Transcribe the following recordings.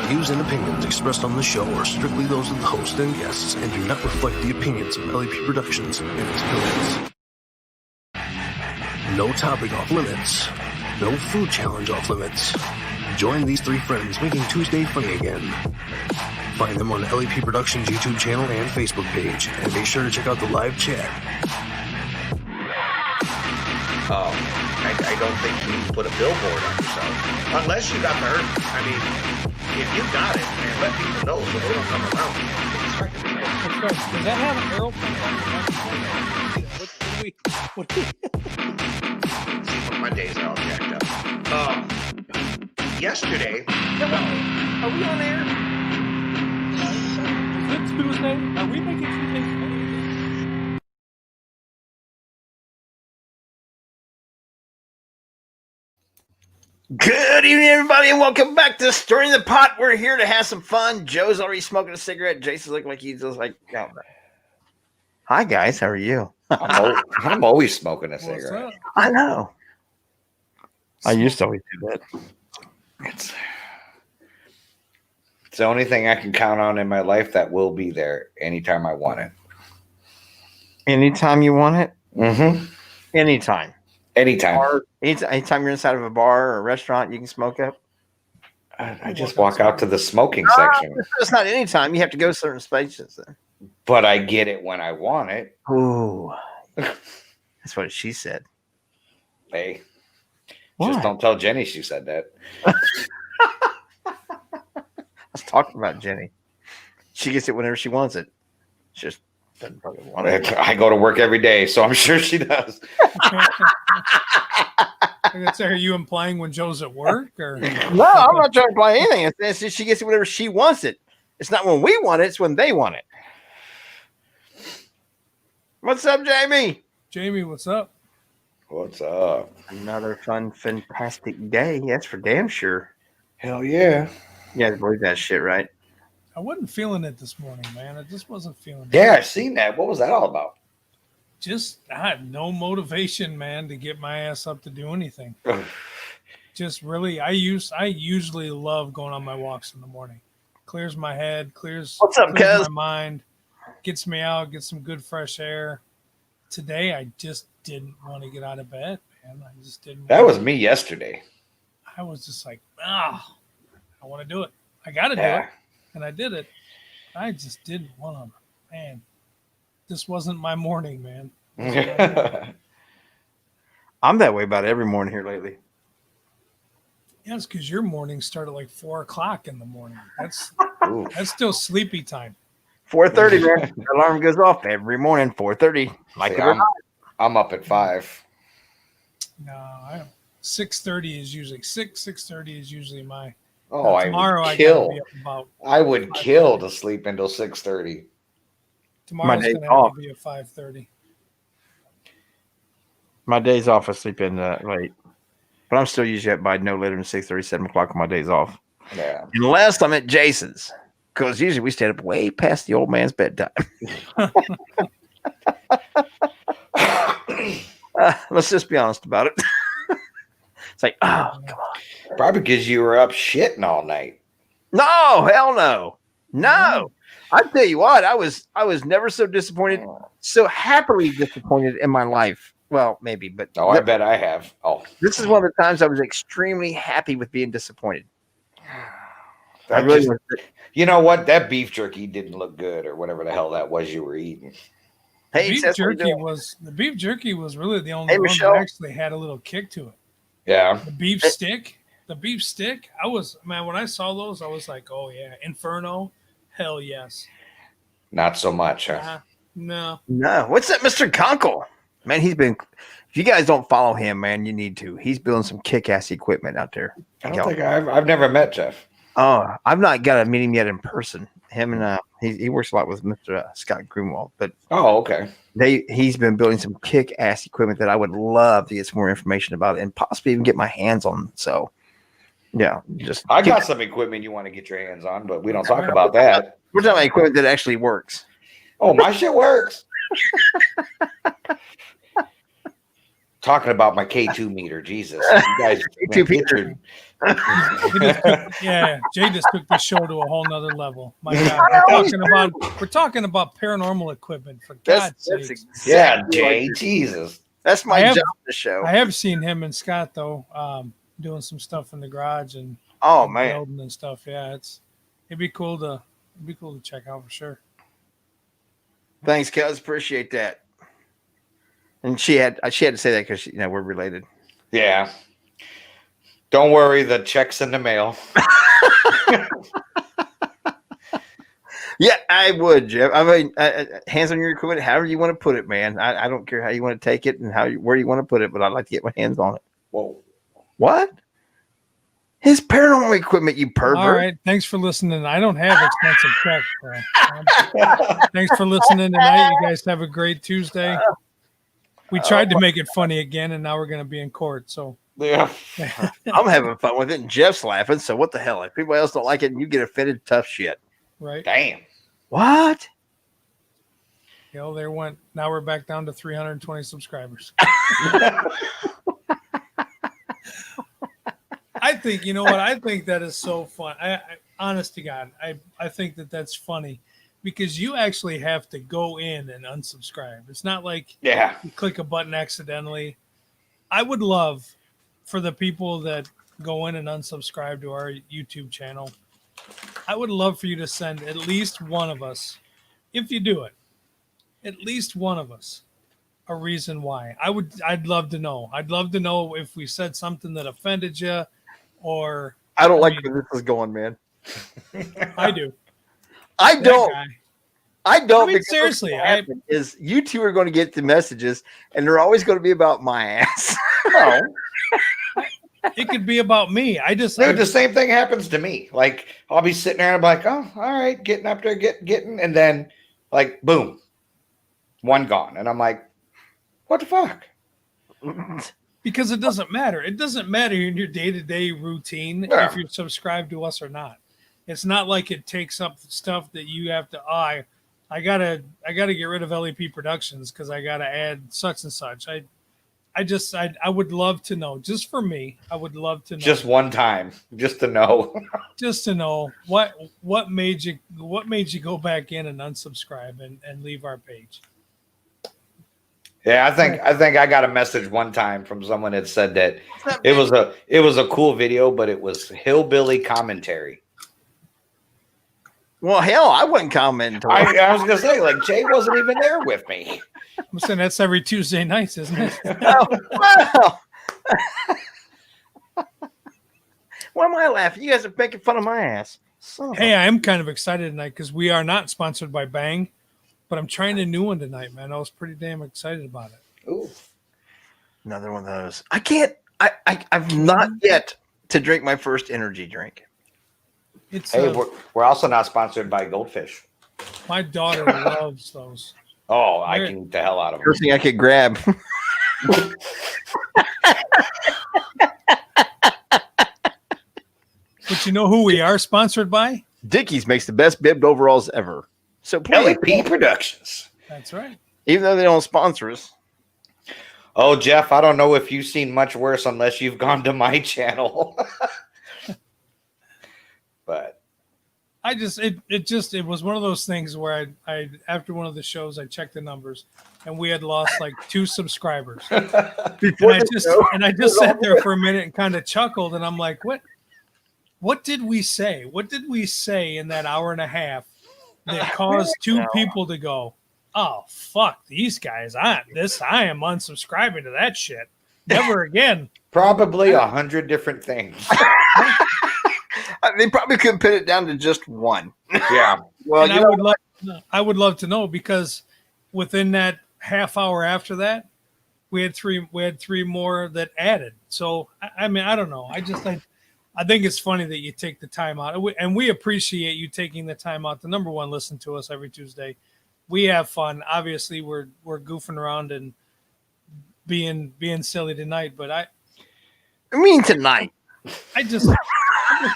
Views and opinions expressed on the show are strictly those of the host and guests and do not reflect the opinions of LAP Productions and its affiliates. No topic off limits. No food challenge off limits. Join these three friends making Tuesday funny again. Find them on LAP Productions YouTube channel and Facebook page, and be sure to check out the live chat. I don't think you put a billboard on yourself. Unless you got the herpes. I mean, if you got it, man, let people know so they don't come around. Does that have an aeroplane on the See, my days are all jacked up. Yesterday. Are we on air? Is it Tuesday? Are we making Tuesday? Good evening, everybody, and welcome back to Stirring the Pot. We're here to have some fun. Joe's already smoking a cigarette. Jason's looking like he's just like, oh. Hi, guys. How are you? I'm always smoking a cigarette. I know. I used to always do that. It's the only thing I can count on in my life that will be there anytime I want it. Anytime you want it? Mm-hmm. Anytime. Anytime. Anytime you're inside of a bar or a restaurant, you can smoke up? I just walk out to the smoking section. It's not anytime. You have to go certain spaces then. But I get it when I want it. Ooh. That's what she said. Hey. What? Just don't tell Jenny she said that. I was talking about Jenny. She gets it whenever she wants it. She just doesn't fucking want it. I go to work every day, so I'm sure she does. Are you implying when Joe's at work? Or No, I'm not trying to imply anything. It's just she gets it whenever she wants it. It's not when we want it, it's when they want it. What's up, Jamie? Jamie, what's up? What's up? Another fun, fantastic day. That's for damn sure. Hell yeah. You guys believe that shit, right? I wasn't feeling it this morning, man. I just wasn't feeling it. Yeah, I've seen that. What was that all about? I had no motivation, man, to get my ass up to do anything. Just really, I usually love going on my walks in the morning. Clears my head, clears my mind, gets me out, gets some good fresh air. Today, I just didn't want to get out of bed, man. I just didn't. That was me yesterday. I was just like, I want to do it. I got to do it. And I did it. I just didn't want to, man. This wasn't my morning, man. I'm that way about every morning here lately. Yeah, it's because your mornings start at like 4 o'clock in the morning. That's still sleepy time. 4:30, man. The alarm goes off every morning. 4:30. Like I'm up at 5. No, 6:30 is usually 6:30 is usually my. Oh, tomorrow I would kill. I gotta be up about. I would kill to sleep until 6:30. Tomorrow's gonna have to be at 5:30. My days off, I sleep in late, but I'm still usually up by no later than 6:30, 7 o'clock on my days off. Yeah, unless I'm at Jason's, because usually we stay up way past the old man's bedtime. Let's just be honest about it. It's like, oh, come on. Probably because you were up shitting all night. No, hell no. No. I tell you what, I was never so disappointed, so happily disappointed in my life. Well, maybe, but I bet I have. Oh, this is one of the times I was extremely happy with being disappointed. You know what? That beef jerky didn't look good, or whatever the hell that was you were eating. Hey, the beef jerky was really the only one that actually had a little kick to it. Yeah. The beef stick. When I saw those, I was like, oh yeah, Inferno, hell yes. Not so much, huh? No. What's that, Mr. Conkle? Man, if you guys don't follow him, man, you need to. He's building some kick-ass equipment out there. I've never met Jeff. Oh, I've not got to meet him yet in person. Him and he works a lot with Mr. Scott Greenwald, but okay. He's been building some kick-ass equipment that I would love to get some more information about and possibly even get my hands on. So, yeah, I got some equipment you want to get your hands on, but we don't talk about that. We're talking about equipment that actually works. Oh, my shit works. talking about my K2 meter. Jesus, you guys, K2 meter. Yeah, Jay just took the show to a whole nother level. My God, we're talking about paranormal equipment for God's sake. Exactly yeah, Jay, like it. Jesus. That's my job. The show. I have seen him and Scott though, doing some stuff in the garage and man, building and stuff. Yeah, it'd be cool to check out for sure. thanks, Kels. Appreciate that. And she had to say that because we're related. Yeah. Don't worry, the check's in the mail. Yeah, I would, Jeff. I mean, hands on your equipment, however you want to put it, man. I don't care how you want to take it and where you want to put it, but I'd like to get my hands on it. Whoa. What? His paranormal equipment, you pervert. All right, thanks for listening. I don't have expensive checks, bro. Thanks for listening tonight. You guys have a great Tuesday. We tried to make it funny again, and now we're going to be in court. So Yeah. I'm having fun with it, and Jeff's laughing. So what the hell? If people else don't like it and you get offended, tough shit. right. Damn. What? There went. Now we're back down to 320 subscribers. I think, you know what? I think that is so fun. I honest to God, I think that's funny because you actually have to go in and unsubscribe. It's not like Yeah. you click a button accidentally. I would love for the people that go in and unsubscribe to our YouTube channel. I would love for you to send at least one of us, if you do it, at least one of us, a reason why. I'd love to know. I'd love to know if we said something that offended you, or I don't like where this is going, man. I do. I That don't. guy. I don't. I mean, because seriously, what's gonna happen is you two are going to get the messages, and they're always going to be about my ass. No. It could be about me. Dude, the same thing happens to me. Like, I'll be sitting there and I'm like, oh, all right, getting up there, getting, and then, like, boom, one gone. And I'm like, what the fuck? Because it doesn't matter. It doesn't matter in your day-to-day routine Yeah. if you're subscribed to us or not. It's not like it takes up stuff that you have to. I gotta get rid of LEP Productions because I gotta add such and such. I would love to know, just for me. I would love to know, Just one time, just to know. just to know what made you go back in and unsubscribe and leave our page. Yeah, I think I got a message one time from someone that said that it was a cool video, but it was hillbilly commentary. Well, hell, I wouldn't comment. I was gonna say, like, Jay wasn't even there with me. I'm saying that's every Tuesday nights, isn't it? Wow. Why am I laughing? You guys are making fun of my ass. Hey, I am kind of excited tonight because we are not sponsored by Bang, but I'm trying a new one tonight, man. I was pretty damn excited about it. Ooh. Another one of those. I can't. I've not yet to drink my first energy drink. It's Hey, we're also not sponsored by Goldfish. my daughter loves those. Oh, I can eat the hell out of them. First thing I could grab. But you know who we are sponsored by? Dickies makes the best bibbed overalls ever. So please, LEP Productions. That's right. even though they don't sponsor us. Oh, Jeff, I don't know if you've seen much worse unless you've gone to my channel. But it was one of those things where I after one of the shows I checked the numbers and we had lost like 2 subscribers. Before And I just sat there for a minute and kind of chuckled and I'm like, what did we say? What did we say in that hour and a half that caused 2 people to go, oh fuck these guys, I am unsubscribing to that shit. Never again. probably 100 different things. They probably couldn't pin it down to just one. Yeah. Well, And I would love to know because within that half hour after that, we had three more that added. So I mean, I don't know. I think it's funny that you take the time out, and we appreciate you taking the time out to, number one, listen to us every Tuesday. We have fun. Obviously, we're goofing around and being silly tonight, but I mean tonight. I'm just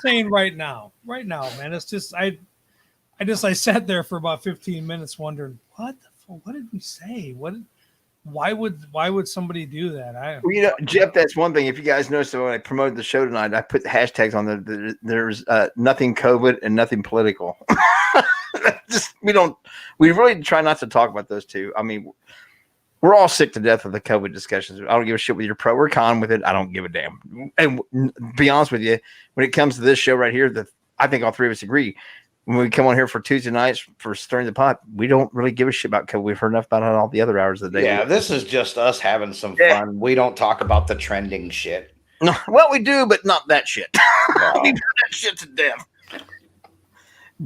saying right now, man. It's just I sat there for about 15 minutes wondering what did we say? why would somebody do that? Well, you know, Jeff, that's one thing. If you guys noticed, when I promoted the show tonight, I put the hashtags on there. There's nothing COVID and nothing political. We really try not to talk about those two. I mean, we're all sick to death of the COVID discussions. I don't give a shit whether you're pro or con with it. I don't give a damn. And be honest with you, when it comes to this show right here, I think all three of us agree. When we come on here for Tuesday nights for Stirring the Pot, we don't really give a shit about COVID. We've heard enough about it all the other hours of the day. Yeah, this is just us having some fun. We don't talk about the trending shit. No, well, we do, but not that shit. We do that shit to death.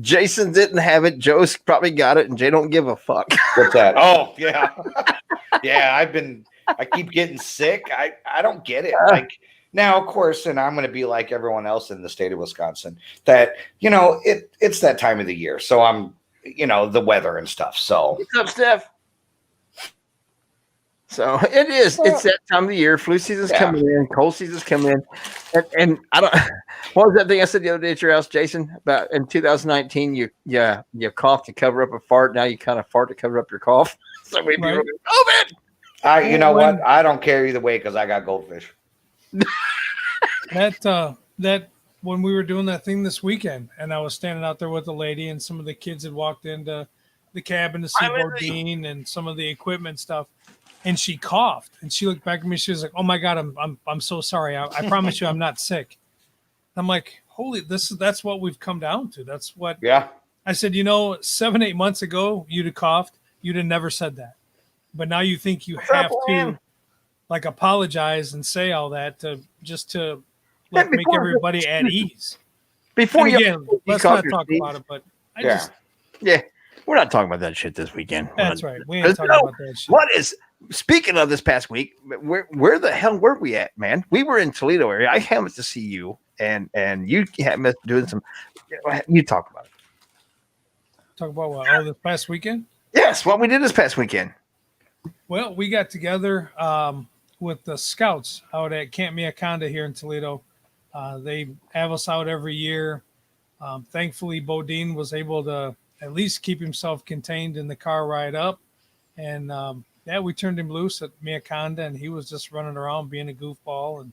Jason didn't have it. Joe's probably got it, and Jay don't give a fuck. What's that? Oh, yeah. Yeah, I keep getting sick. I don't get it. Like, now, of course, and I'm going to be like everyone else in the state of Wisconsin, that, you know, it's that time of the year. So I'm, you know, the weather and stuff. So what's up, Steph? So it is. It's that time of the year. Flu season's coming in. Cold season's coming in. And I don't. What was that thing I said the other day at your house, Jason? About in 2019, you coughed to cover up a fart. Now you kind of fart to cover up your cough. So maybe Right. COVID. you know what? I don't care either way because I got goldfish. That when we were doing that thing this weekend, and I was standing out there with the lady, and some of the kids had walked into the cabin to see Bodine and some of the equipment stuff. And she coughed, and she looked back at me. She was like, "Oh my God, I'm so sorry. I promise you, I'm not sick." I'm like, "Holy, that's what we've come down to. That's what." Yeah. I said, 7-8 months ago, you'd have coughed. You'd have never said that, but now you think you have to, like, apologize and say all that to like, make everybody at ease. Before And again, let's not your talk sneeze. about it. But we're not talking about that shit this weekend. that's right. We ain't talking about that shit. What is? Speaking of this past week, where the hell were we at, man? We were in Toledo area. I happened to see you, and you happened to doing some. You talk about it. Talk about what? Oh, this past weekend. Yes, what we did this past weekend. Well, we got together with the scouts out at Camp Miaconda here in Toledo. They have us out every year. Thankfully, Bodine was able to at least keep himself contained in the car ride up. And we turned him loose at Miaconda, and he was just running around being a goofball.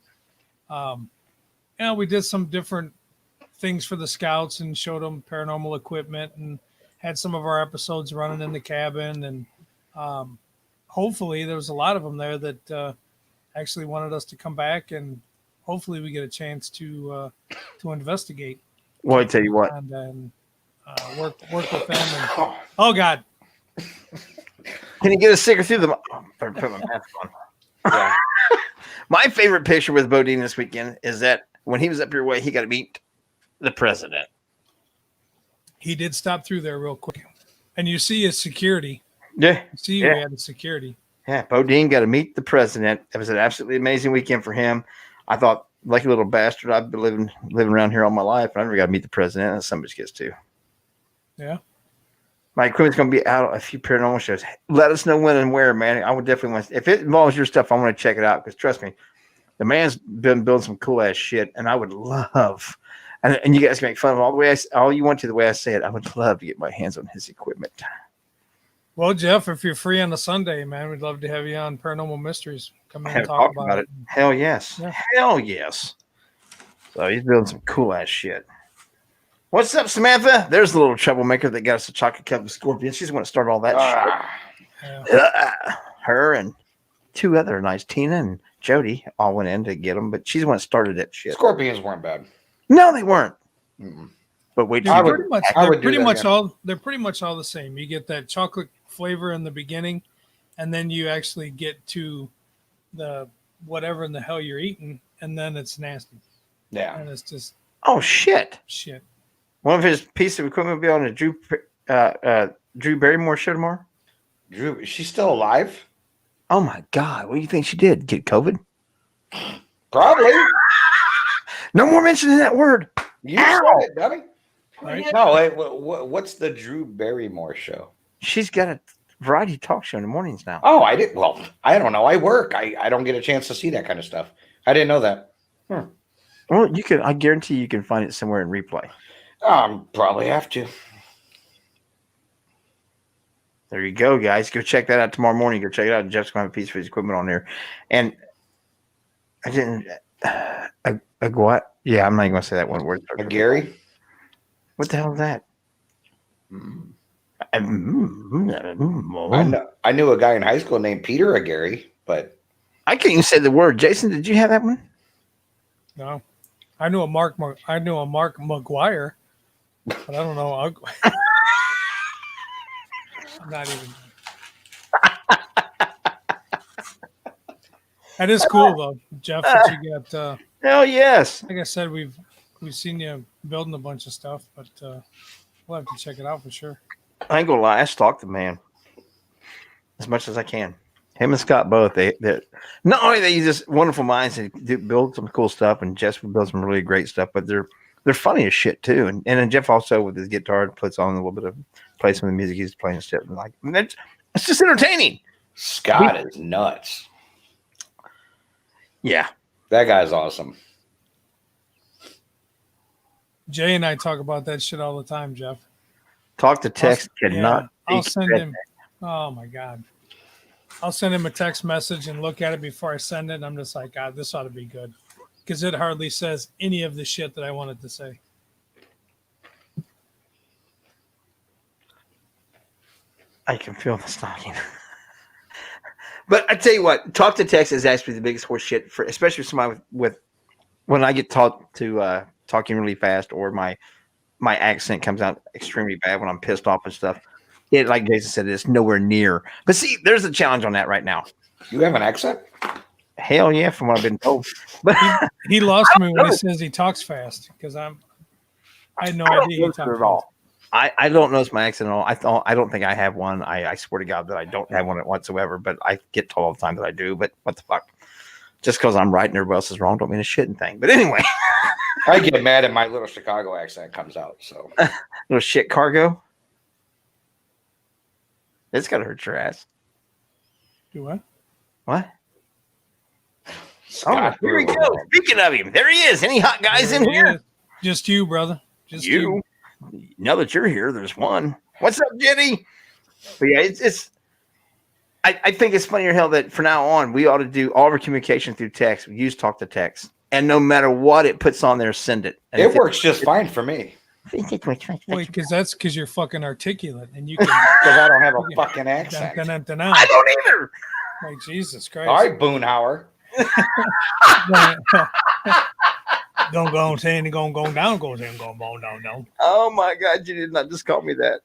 And we did some different things for the scouts and showed them paranormal equipment and had some of our episodes running in the cabin. And hopefully there was a lot of them there that actually wanted us to come back, and hopefully we get a chance to investigate. Well, I tell you what. And work with them. And, oh God. Can you get a sticker through the? Put my mask on. Yeah. My favorite picture with Bodine this weekend is that when he was up your way, he got to meet the president. He did stop through there real quick, and you see his security. Yeah. You see, we had the security. Yeah, Bodine got to meet the president. It was an absolutely amazing weekend for him. I thought, lucky little bastard, I've been living around here all my life, and I never got to meet the president. And somebody gets to. Yeah. My equipment's going to be out a few paranormal shows. Let us know when and where, man. I would definitely want. If it involves your stuff, I want to check it out because trust me, the man's been building some cool ass shit, and I would love. And you guys can make fun of all you want to the way I say it. I would love to get my hands on his equipment. Well, Jeff, if you're free on a Sunday, man, we'd love to have you on Paranormal Mysteries. Come in and talk about it. Hell yes. Yeah. Hell yes. So he's building some cool ass shit. What's up, Samantha? There's the little troublemaker that got us a chocolate cup of scorpion. She's going to start all that shit. Yeah. Her and two other nice, Tina and Jody, all went in to get them, but she's the one that started that shit. Scorpions weren't bad. No, they weren't. Mm-mm. But wait, They're I pretty would do they're pretty much all the same. You get that chocolate flavor in the beginning, and then you actually get to the whatever in the hell you're eating, and then it's nasty. Yeah. And it's just oh shit. One of his pieces of equipment will be on a Drew Barrymore show tomorrow. Drew, is she still alive? Oh my God. What do you think she did? Get COVID? Probably. No more mentioning that word. You said it, dummy. Right? No, wait, what's the Drew Barrymore show? She's got a variety talk show in the mornings now. Oh, I didn't. Well, I don't know. I work. I don't get a chance to see that kind of stuff. I didn't know that. Well, you can. I guarantee you can find it somewhere in replay. Probably have to. There you go, guys. Go check that out tomorrow morning. Go check it out. Jeff's going to have a piece of his equipment on there. And I didn't. What? Yeah, I'm not even going to say that one word. Gary? What the hell is that? I knew a guy in high school named Peter Aguirre, but I can't even say the word. Jason, did you have that one? No, I knew a Mark McGuire, but I don't know. I'm not even. That is cool though, Jeff. That you got. Hell yes. Like I said, we've seen you building a bunch of stuff, but we'll have to check it out for sure. I ain't gonna lie. I stalk the man as much as I can. Him and Scott both. They're not only they just wonderful minds and build some cool stuff, and Jeff builds some really great stuff, but they're funny as shit too. And then Jeff also with his guitar puts on a little bit of play some of the music he's playing and shit. And like it's just entertaining. Scott is nuts. Yeah, that guy's awesome. Jay and I talk about that shit all the time, Jeff. Talk to text cannot. I'll send him. Oh my god. I'll send him a text message and look at it before I send it. And I'm just like, God, this ought to be good. Because it hardly says any of the shit that I wanted to say. I can feel the stalking. But I tell you what, talk to text is actually the biggest horse shit for, especially for somebody with when I get taught to talking really fast or my accent comes out extremely bad when I'm pissed off and stuff. It, like Jason said, it's nowhere near. But see, there's a challenge on that right now. You have an accent? Hell yeah, from what I've been told. But he lost me when he says he talks fast because I had no idea he talked at all. I don't notice my accent at all. I don't think I have one. I swear to God that I don't have one whatsoever. But I get told all the time that I do. But what the fuck? Just because I'm right and everybody else is wrong don't mean a shitting thing. But anyway, I get mad and my little Chicago accent comes out. So little shit cargo. It's gotta hurt your ass. Do what? What? Scott, oh, here we go. Speaking of him, there he is. Any hot guys in here? Just you, brother. Just you. Now that you're here, there's one. What's up, Jenny? But yeah, it's. I think it's funny or hell that from now on we ought to do all of our communication through text. We use talk to text, and no matter what it puts on there, send it. And it works just fine for me. Wait, because you're fucking articulate and you can. Because I don't have a fucking accent. I don't either. Like Jesus Christ! All right, Boonhauer. Don't go saying going down, go saying going down. Oh my God! You did not just call me that.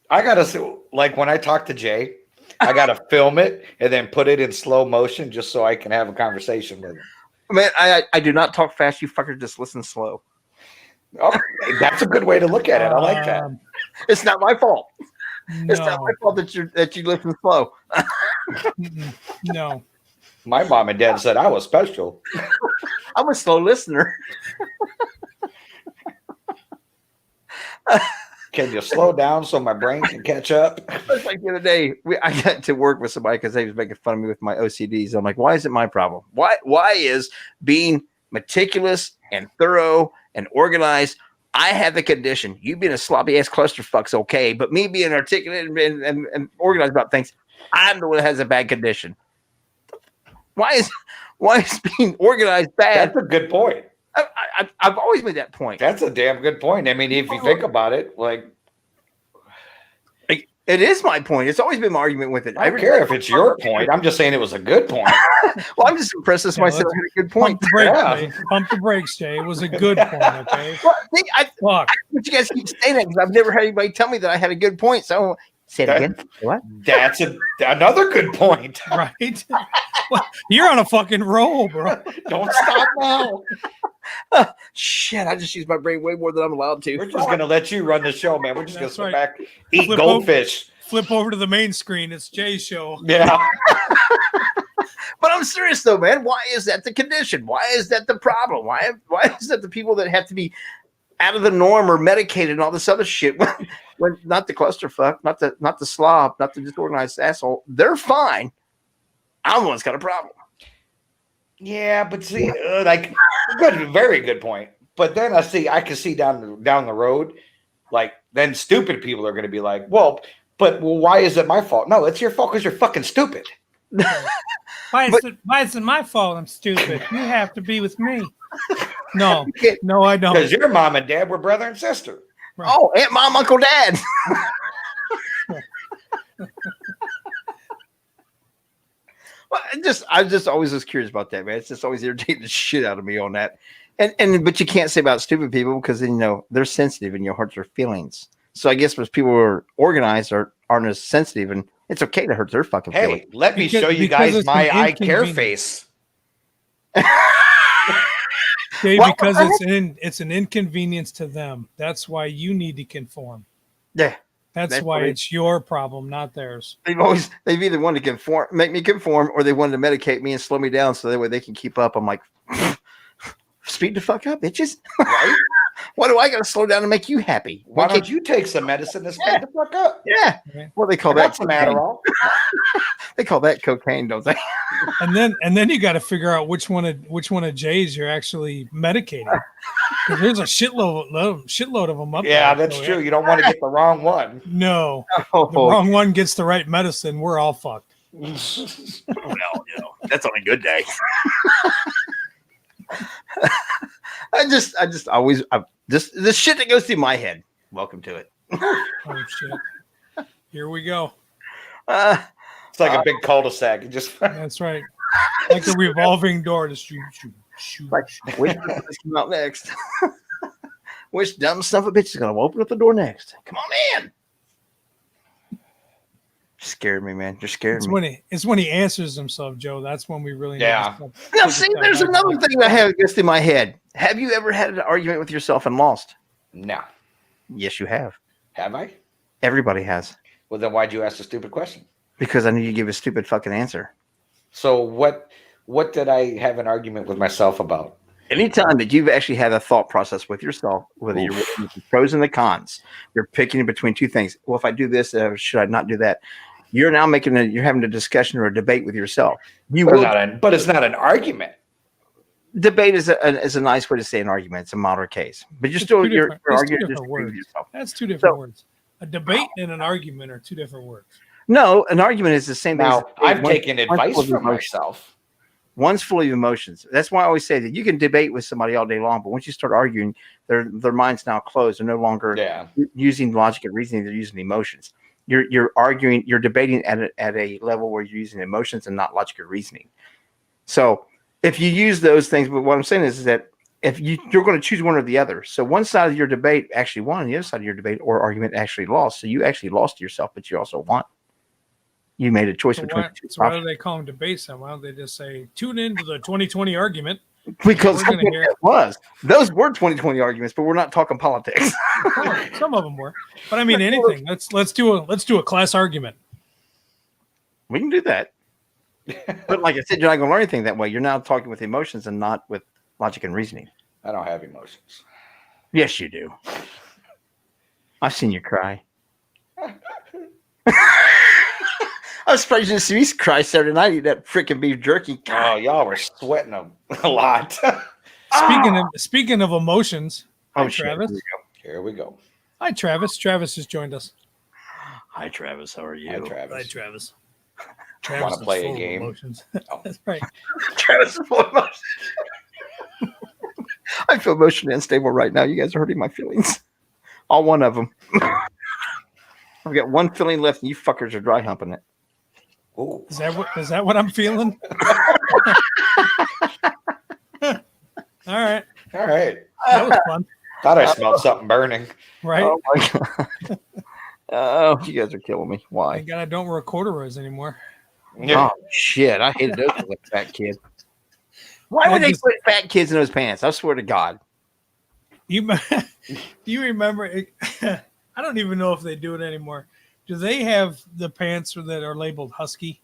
I gotta like when I talk to Jay, I gotta film it and then put it in slow motion just so I can have a conversation with him. Man, I do not talk fast. You fucker just listen slow. Oh, that's a good way to look at it. I like that. It's not my fault. No. It's not my fault that you listen slow. No. My mom and dad said I was special. I'm a slow listener. Can you slow down so my brain can catch up? It's like the other day, I got to work with somebody because they was making fun of me with my OCDs. I'm like, why is it my problem? Why is being meticulous and thorough and organized? I have the condition. You being a sloppy ass clusterfuck's okay, but me being articulate and organized about things, I'm the one that has a bad condition. Why is being organized bad? That's a good point. I've always made that point. That's a damn good point. I mean, if you think about it, like it is my point. It's always been my argument with it. I don't care if it's your point. I'm just saying it was a good point. Well, I'm just impressed that somebody said I had a good point. Pump the brakes, Jay. It was a good point, okay? Well, but you guys keep saying that because I've never had anybody tell me that I had a good point. So say it again. What? That's another good point. Right? Well, you're on a fucking roll, bro. Don't stop now. Shit, I just used my brain way more than I'm allowed to. We're just going to let you run the show, man. We're just going to sit back, eat goldfish. Flip over to the main screen. It's Jay's show. Yeah. But I'm serious, though, man. Why is that the condition? Why is that the problem? Why is that the people that have to be out of the norm or medicated and all this other shit when not the clusterfuck, not the slob, not the disorganized asshole, they're fine. I'm the one that's got a problem. Yeah, but see, like, good, very good point. But then I can see down the road, like, then stupid people are going to be like, well, But well, why is it my fault? No, it's your fault because you're fucking stupid. Why is it my fault? I'm stupid. You have to be with me. No, I don't. Because your mom and dad were brother and sister. Right. Oh, Aunt, Mom, Uncle, Dad. Well, I just always was curious about that, man. It's just always irritating the shit out of me on that. But you can't say about stupid people because they're sensitive and your hearts are feelings. So I guess most people who are organized aren't as sensitive, and it's okay to hurt their fucking feelings. Hey, let me show you because guys it's my an I care inconvenience. face. Dave, Well, because it's an inconvenience to them. That's why you need to conform. Yeah. That's why it's your problem, not theirs. They've either wanted to make me conform, or they wanted to medicate me and slow me down so that way they can keep up. I'm like, speed the fuck up, bitches. Right? Why do I got to slow down to make you happy? Why don't you take some medicine to speed the fuck up? Yeah. Right. Well, they call That's that some Adderall. They call that cocaine, don't they? And then you got to figure out which one of Jay's you're actually medicating. 'Cause there's a shitload of them up there. Yeah, that's So, true. You don't want to get the wrong one. No, the Oh, wrong one gets the right medicine. We're all fucked. well, that's on a good day. This shit that goes through my head. Welcome to it. Oh shit! Here we go. It's like a big cul-de-sac. You just That's right. Like a revolving door to shoot. Like, which one is come out next? Which dumb son of a bitch is gonna open up the door next? Come on in. Scared me, man. You're scared me. It's when he answers himself, Joe. That's when we really need Yeah. to Now, see, there's another thing I have goes through my head. Have you ever had an argument with yourself and lost? no. Yes, you have. Have I? Everybody has. Well, then why'd you ask a stupid question? Because I knew you give a stupid fucking answer. So what did I have an argument with myself about? Anytime that you've actually had a thought process with yourself, whether you're looking at the pros and the cons, you're picking between two things. Well, if I do this, should I not do that? You're now you're having a discussion or a debate with yourself. But it's not an argument. Debate is a nice way to say an argument. It's a moderate case, but you're arguing different with words. yourself. That's two different words. A debate and an argument are two different words. No, an argument is the same thing. Now, I've taken one's advice full of from emotion. myself. One's full of emotions. That's why I always say that you can debate with somebody all day long, but once you start arguing, their mind's now closed. They're no longer using logic and reasoning. They're using emotions. You're arguing. You're debating at a level where you're using emotions and not logic or reasoning. So if you use those things, but what I'm saying is that if you're going to choose one or the other. So one side of your debate actually won, and the other side of your debate or argument actually lost. So you actually lost to yourself, but you also won. You made a choice between two So why do they call them debates then? Why don't they just say, tune into the 2020 argument? Because We're gonna hear- those were 2020 arguments, but we're not talking politics. Some of them were. But I mean anything. Let's do a class argument. We can do that. But like I said, you're not going to learn anything that way. You're now talking with emotions and not with logic and reasoning. I don't have emotions. Yes, you do. I've seen you cry. I was surprised you didn't see me cry Saturday night eating that freaking beef jerky. Oh, y'all were sweating a lot. Speaking of emotions, hi, shit. Travis. Here we go. Hi, Travis. Travis has joined us. Hi, Travis. How are you? Hi, Travis. Hi, Travis. Wanna is play a full of game? emotions. Oh. That's right. Travis is full of emotions. I feel emotionally unstable right now. You guys are hurting my feelings. All one of them. I've got one feeling left, and you fuckers are dry humping it. Ooh. Is that what I'm feeling? All right. All right. That was fun. Thought I smelled something burning. Right? Oh my god. Oh, you guys are killing me. Why? Thank God I don't wear corduroys anymore. Oh shit! I hated those as a fat kid. Why would they put fat kids in those pants? I swear to God. Do you remember? I don't even know if they do it anymore. Do they have the pants that are labeled Husky?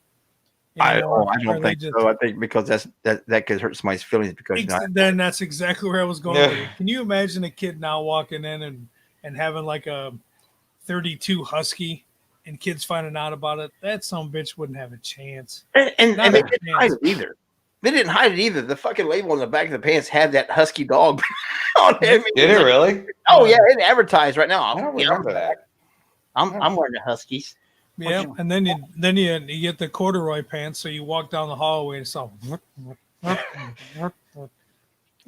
I don't Or they think so. I think because that could hurt somebody's feelings because then that's exactly where I was going. Yeah. With it. Can you imagine a kid now walking in and having like a 32 Husky and kids finding out about it? That some bitch wouldn't have a chance. and Not they a didn't chance. hide it either. They didn't hide it either. The fucking label on the back of the pants had that Husky dog on it. Did it really? Oh yeah, it advertised right now. I don't remember that. I'm wearing the Huskies. Yeah, and then you get the corduroy pants, so you walk down the hallway and it's all.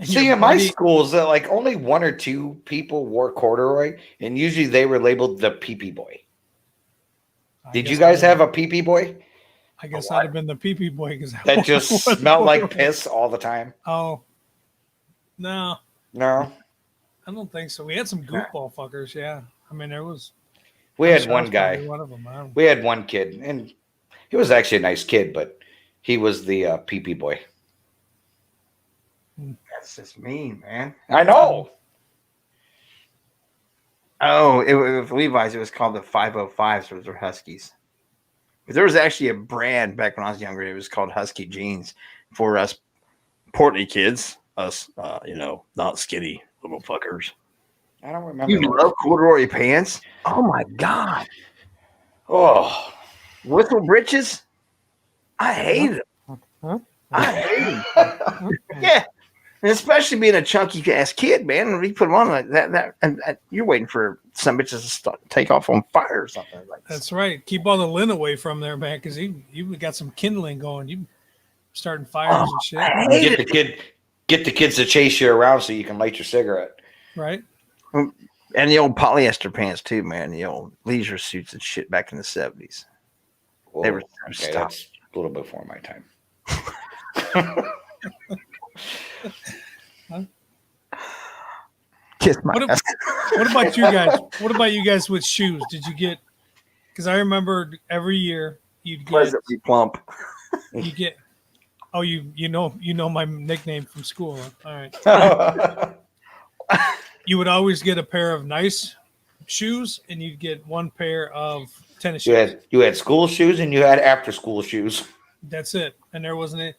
See, in my schools, like only one or two people wore corduroy, and usually they were labeled the pee-pee boy. Did you guys have a pee-pee boy? I guess I'd have been the pee-pee boy because That just smelled like piss all the time. Oh, no, No, I don't think so. We had some goofball fuckers. Yeah, I mean there was. we I'm had sure I one was guy. probably one of them. I don't- We had one kid, and he was actually a nice kid, but he was the pee-pee boy. That's just mean, man. I know. Oh, with Levi's, it was called the 505s, so those were Huskies. But there was actually a brand back when I was younger. It was called Husky Jeans for us portly kids, us, not skinny little fuckers. I don't remember. You love corduroy pants? Oh my god! Oh, Whistle britches? I hate them. I hate them. Yeah. And especially being a chunky ass kid, man, when you put them on like that, and you're waiting for some bitches to take off on fire or something like that. That's right. Keep all the lint away from there, man, because you got some kindling going. You starting fires and shit, get the kids to chase you around so you can light your cigarette. right? And the old polyester pants too, man. The old leisure suits and shit back in the 70s. Whoa, They were okay, that's a little before my time. Kiss my What, ass. what about you guys? What about you guys with shoes? Did you get? Because I remember every year you'd get Pleasantly plump. you get. Oh, you know my nickname from school. Huh? All right. You would always get a pair of nice shoes, and you'd get one pair of tennis shoes. you had school shoes and you had after school shoes. That's it. And there wasn't it.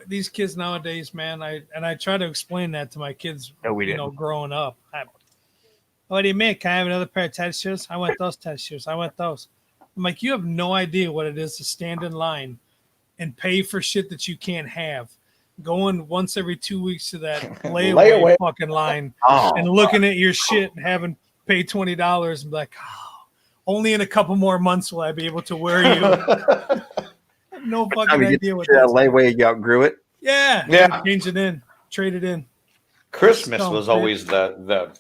These kids nowadays, man. I try to explain that to my kids. No, we didn't. Growing up. What do you mean? Can I have another pair of tennis shoes? I want those tennis shoes. I want those. I'm like, you have no idea what it is to stand in line and pay for shit that you can't have. Going once every 2 weeks to that layaway fucking line and looking at your shit and having paid $20 and be like, oh, only in a couple more months will I be able to wear you. I have no fucking idea what that that's. layaway, you outgrew it. Yeah. Change it in. Trade it in. Christmas So, was always the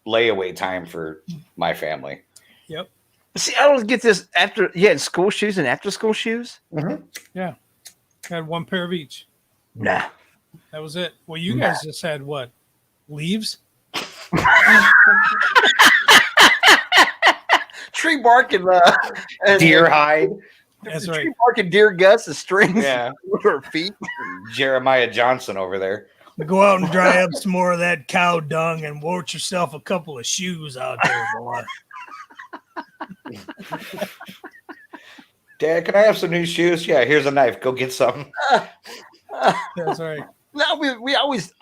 layaway time for my family. Yep. See, I don't get this after you had school shoes and after school shoes. Yeah. Had one pair of each. Nah. That was it. Well, you guys just had what? Leaves? Tree bark and Deer hide. That's tree right. bark and deer guts and strings. Yeah. Or feet. Jeremiah Johnson over there. Go out and dry up some more of that cow dung and wart yourself a couple of shoes out there, boy. Dad, can I have some new shoes? Yeah, here's a knife. Go get some. That's right. No,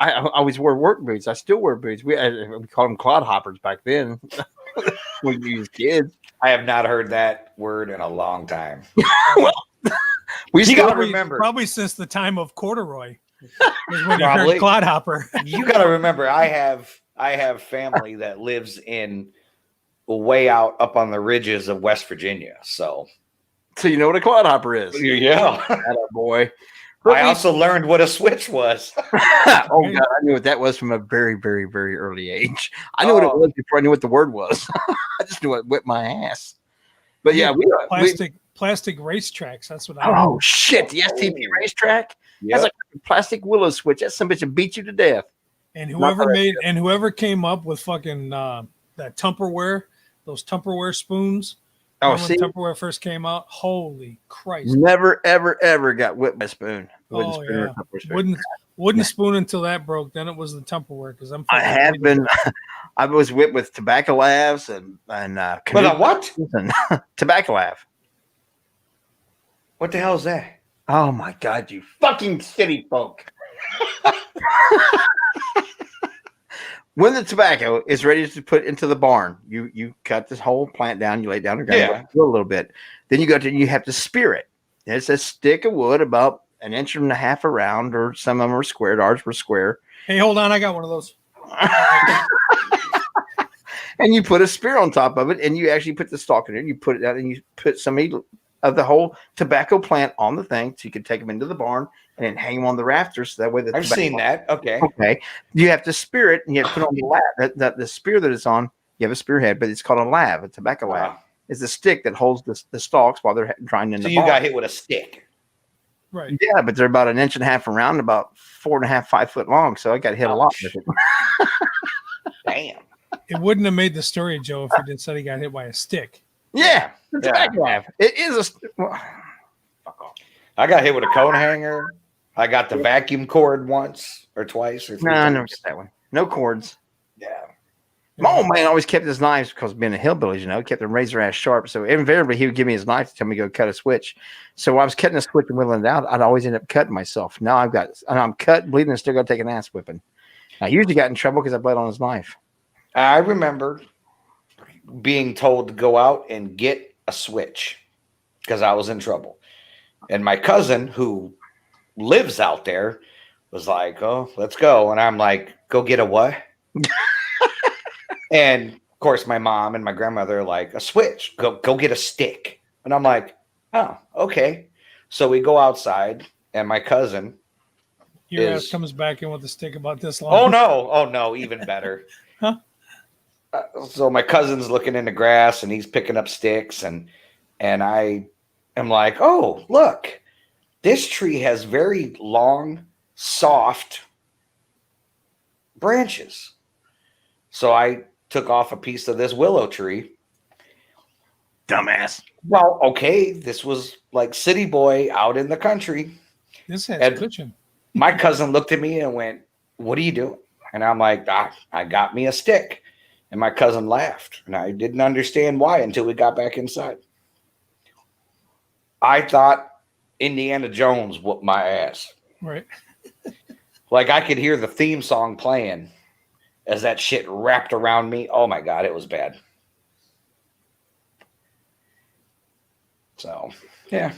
I always wore work boots. I still wear boots. We called them clodhoppers back then. When we was kids. I have not heard that word in a long time. Well, we You still gotta remember. Probably since the time of corduroy. Was when you Probably. heard clodhopper. You got to remember, I have family that lives in way out up on the ridges of West Virginia. So you know what a clodhopper is. yeah, Atta boy. I also learned what a switch was. Oh god, I knew what that was from a very, very, very early age. I knew what it was before I knew what the word was. I just knew it whipped my ass. But yeah, Plastic racetracks. That's what oh shit, the STP racetrack. That's like a plastic willow switch. That some bitch will beat you to death. And whoever came up with fucking that Tupperware, those Tupperware spoons. Oh, when Tupperware first came out, holy Christ! Never, ever, ever got whipped by a spoon. Wooden spoon until that broke. Then it was the Tupperware because I have been. I was whipped with tobacco labs and But a what? And tobacco lab. What the hell is that? Oh my god, you fucking city folk! When the tobacco is ready to put into the barn, you cut this whole plant down, you lay it down the ground, a little bit. Then you have to spear it. It's a stick of wood about an inch and a half around, or some of them are squared. Ours were square. Hey, hold on, I got one of those. and you put a spear on top of it, and you actually put the stalk in there, and you put it out, and you put some of the whole tobacco plant on the thing, so you could take them into the barn and then hang them on the rafters. So that way, I've seen that. Okay. Okay, you have to spear it, and you have to put on the lav. The spear that it's on, you have a spearhead, but it's called a lav, a tobacco lav. Wow. It's the stick that holds the stalks while they're drying in So the you barn. got hit with a stick. Right. Yeah, but they're about 1.5 inches around, about 4.5, 5 foot long. So I got hit a lot with it. Damn. It wouldn't have made the story, Joe, if you did said he got hit by a stick. Yeah, the Yeah. tobacco lav. It is well, fuck off. I got hit with a coat hanger. I got the vacuum cord once or twice or three No, I never times. get that one. No cords. Yeah. My old man always kept his knives because being a hillbilly, kept them razor ass sharp. So invariably he would give me his knife to tell me to go cut a switch. So while I was cutting a switch and whittling it out, I'd always end up cutting myself. Now I'm cut, bleeding, and still got to take an ass whipping. I usually got in trouble because I bled on his knife. I remember being told to go out and get a switch because I was in trouble. And my cousin, who lives out there, was like, "Oh, let's go." And I'm like, "Go get a what?" And of course, my mom and my grandmother are like, "A switch. Go get a stick." And I'm like, "Oh, okay." So we go outside, and my cousin. Your Is- ass comes back in with a stick about this long. Oh no, even better. Huh? So my cousin's looking in the grass and he's picking up sticks and I am like, "Oh, look. This tree has very long, soft branches." So I took off a piece of this willow tree. Dumbass. Well, okay, this was like city boy out in the country. This has And- cushion. My cousin looked at me and went, "What are you doing?" And I'm like, I got me a stick." And my cousin laughed. And I didn't understand why until we got back inside. I thought Indiana Jones whooped my ass. Right. Like I could hear the theme song playing as that shit wrapped around me. Oh my God, it was bad. So, yeah.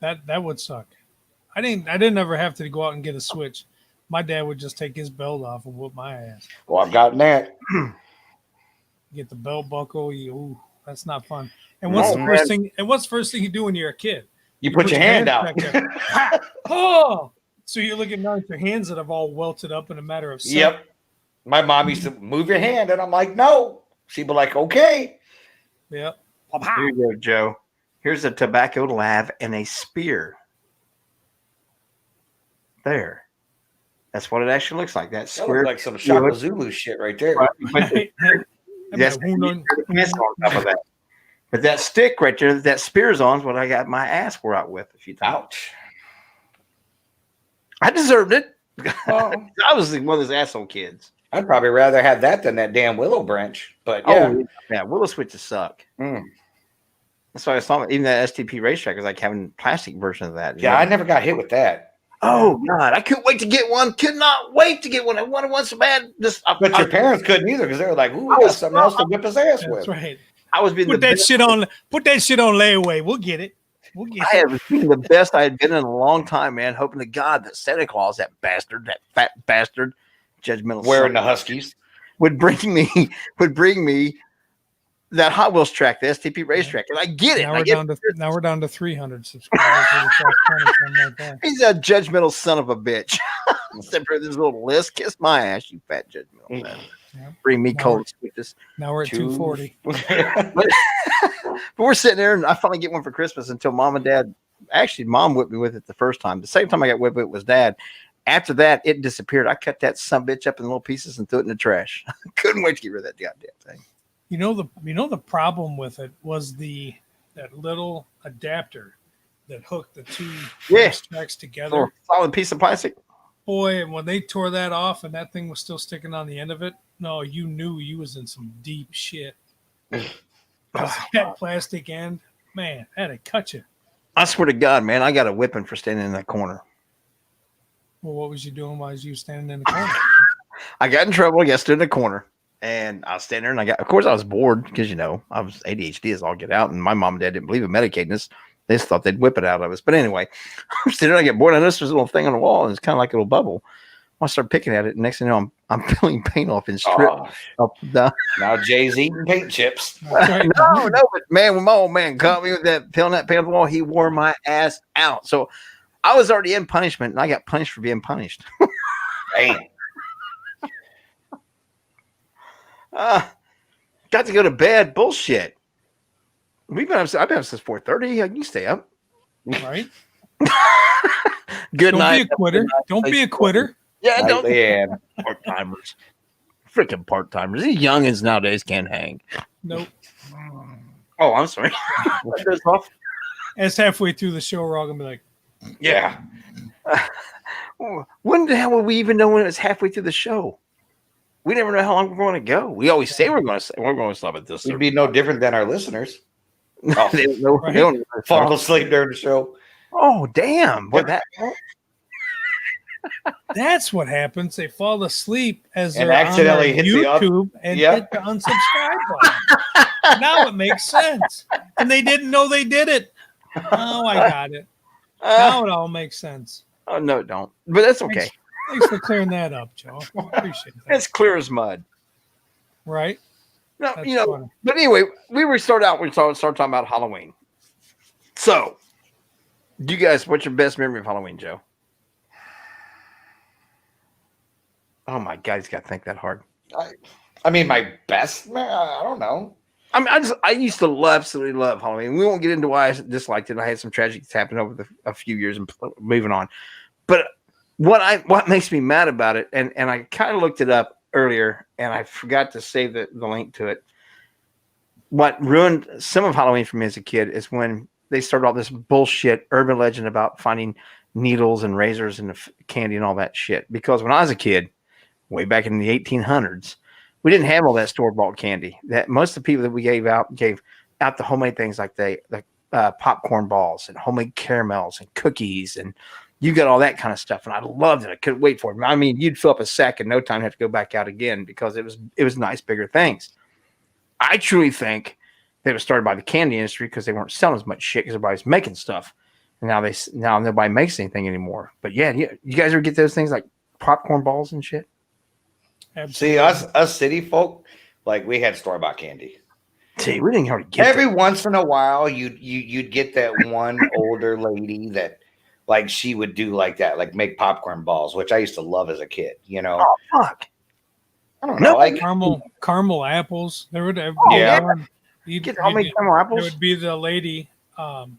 That would suck. I didn't ever have to go out and get a switch. My dad would just take his belt off and whoop my ass. Well, I've gotten that. Get the belt buckle. That's not fun. And what's No, the first man. thing? And what's the first thing you do when you're a kid? You put your hand out. back there. Ha! Oh, so you're looking down at your hands that have all welted up in a matter of seconds. Yep. My mom used to move your hand, and I'm like, "No." She'd be like, "Okay." Yep. Here you go, Joe. Here's a tobacco lav and a spear. There. That's what it actually looks like. That That square. looked like some Shaka Zulu shit right there. But that's Who knows? on top of that. But that stick right there, that spear's on, is what I got my ass wore out with a few times. Ouch. I deserved it. Well, I was one of those asshole kids. I'd probably rather have that than that damn willow branch. But yeah. Oh, yeah. Willow switches suck. Mm. That's why I saw even that STP racetrack is like having a plastic version of that. Yeah, I never got hit with that. Oh God, I couldn't wait to get one. Could not wait to get one. I wanted one so bad. But your parents couldn't either because they were like, "Ooh, we I got was- something else to whip his ass with." That's right. I was being Put that shit on layaway. We'll get it. We'll get I it. have been the best I had been in a long time, man. Hoping to God that Santa Claus, that bastard, that fat bastard, judgmental, Wearing son, the Huskies. would bring me that Hot Wheels track, the STP racetrack, and I get it. Now we're down to 300 subscribers. Something like that. He's a judgmental son of a bitch. Except for this little list, kiss my ass, you fat judgmental. Man. Yeah. Bring me Now cold switches. Now we're at 240. But we're sitting there, and I finally get one for Christmas until mom and dad. Actually, mom whipped me with it the first time. The same time I got whipped with it was dad. After that, it disappeared. I cut that son bitch up in little pieces and threw it in the trash. Couldn't wait to get rid of that goddamn thing. You know the problem with it was that little adapter that hooked the two Yeah. tracks Little together. solid piece of plastic. Boy, and when they tore that off and that thing was still sticking on the end of it, no, you knew you was in some deep shit. 'Cause that plastic end, man, that'd cut you. I swear to God, man, I got a whipping for standing in that corner. Well, what was you doing while you standing in the corner? I got in trouble. I got stood in the corner, and I was standing there, and of course, I was bored because I was ADHD as all get out, and my mom and dad didn't believe in medicating us. They just thought they'd whip it out of us. But anyway, I'm standing there, I get bored. I noticed there's a little thing on the wall, and it's kind of like a little bubble. I start picking at it. And next thing you know, I'm peeling paint off and strip up down. Now Jay's eating paint chips. That's right. No, but man, when my old man caught me with that peeling that paint off the wall, he wore my ass out. So I was already in punishment, and I got punished for being punished. Damn. Got to go to bed. Bullshit. I've been up since 4:30. You can stay up. Right. Good Don't night. be a quitter. Don't be a quitter. Yeah, don't Yeah. part timers. Freaking part timers. These youngins nowadays can't hang. Nope. Oh, I'm sorry. As halfway through the show, we're all gonna be like, Yeah. When the hell would we even know when it was halfway through the show? We never know how long we're going to go. We always say we're going to stop at this. We'd be no different than our listeners. They don't know. Right. They don't know. Fall asleep during the show. Oh, damn. What that? that's what happens. They fall asleep as And they're accidentally on hit the YouTube and Yep. hit the unsubscribe button. Now it makes sense. And they didn't know they did it. Oh, I got it. Now it all makes sense. Oh, no, it don't. But that's okay. Thanks for clearing that up, Joe. Appreciate that. It's clear as mud. Right? No, That's you know. funny. But anyway, we start talking about Halloween. So, you guys, what's your best memory of Halloween, Joe? Oh my God, he's got to think that hard. I mean, my best, man, I don't know. I mean, I used to absolutely love Halloween. We won't get into why I disliked it. I had some tragedies happen over a few years and moving on. But what makes me mad about it, and I kind of looked it up earlier, and I forgot to save the link to it. What ruined some of Halloween for me as a kid is when they started all this bullshit urban legend about finding needles and razors and candy and all that shit. Because when I was a kid, way back in the 1800s, we didn't have all that store-bought candy. That most of the people that we gave out the homemade things like popcorn balls and homemade caramels and cookies, and you got all that kind of stuff. And I loved it. I couldn't wait for it. I mean, you'd fill up a sack in no time, have to go back out again because it was nice, bigger things. I truly think they were started by the candy industry because they weren't selling as much shit because everybody's making stuff. And now nobody makes anything anymore. But yeah, you guys ever get those things like popcorn balls and shit? Absolutely. See, us city folk, like we had store-bought candy. See, we didn't already get Every once in a while, you'd get that one older lady that, like, she would do like that, like make popcorn balls, which I used to love as a kid. You know, Oh, fuck. I don't know, No, like caramel apples. There would have yeah. you'd, Get homemade you'd- caramel there apples. would be the lady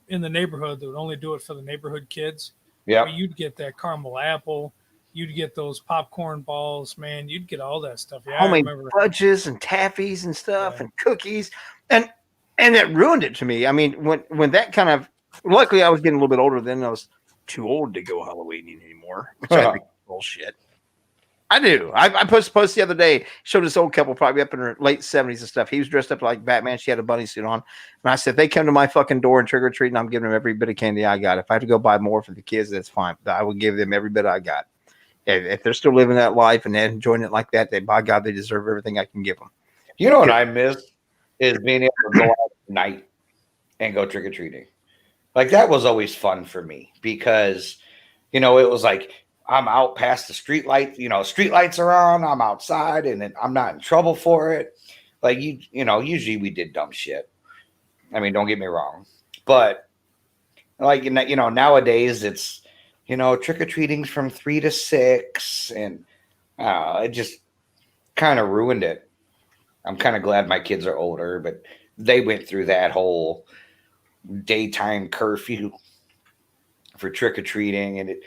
in the neighborhood that would only do it for the neighborhood kids. yeah. But you'd get that caramel apple. You'd get those popcorn balls, man. You'd get all that stuff. Yeah, Homemade I remember. fudges and taffies and stuff Yeah. and cookies, and it ruined it to me. I mean, when that kind of, luckily I was getting a little bit older then. I was too old to go Halloweening anymore, which I think is bullshit. I do. I posted a post the other day, showed this old couple probably up in her late 70s and stuff. He was dressed up like Batman. She had a bunny suit on. And I said, if they come to my fucking door and trick or treat, and I'm giving them every bit of candy I got. If I have to go buy more for the kids, that's fine. But I will give them every bit I got. If they're still living that life and they're enjoying it like that, they, by God, they deserve everything I can give them. You know what I miss is being able to go out at night and go trick or treating. Like that was always fun for me because, you know, it was like I'm out past the street light. You know, street lights are on. I'm outside, and then I'm not in trouble for it. Like you know, usually we did dumb shit. I mean, don't get me wrong, but like you know, nowadays it's, you know, trick or treating's from 3 to 6, and it just kind of ruined it. I'm kind of glad my kids are older, but they went through that whole daytime curfew for trick or treating, and it,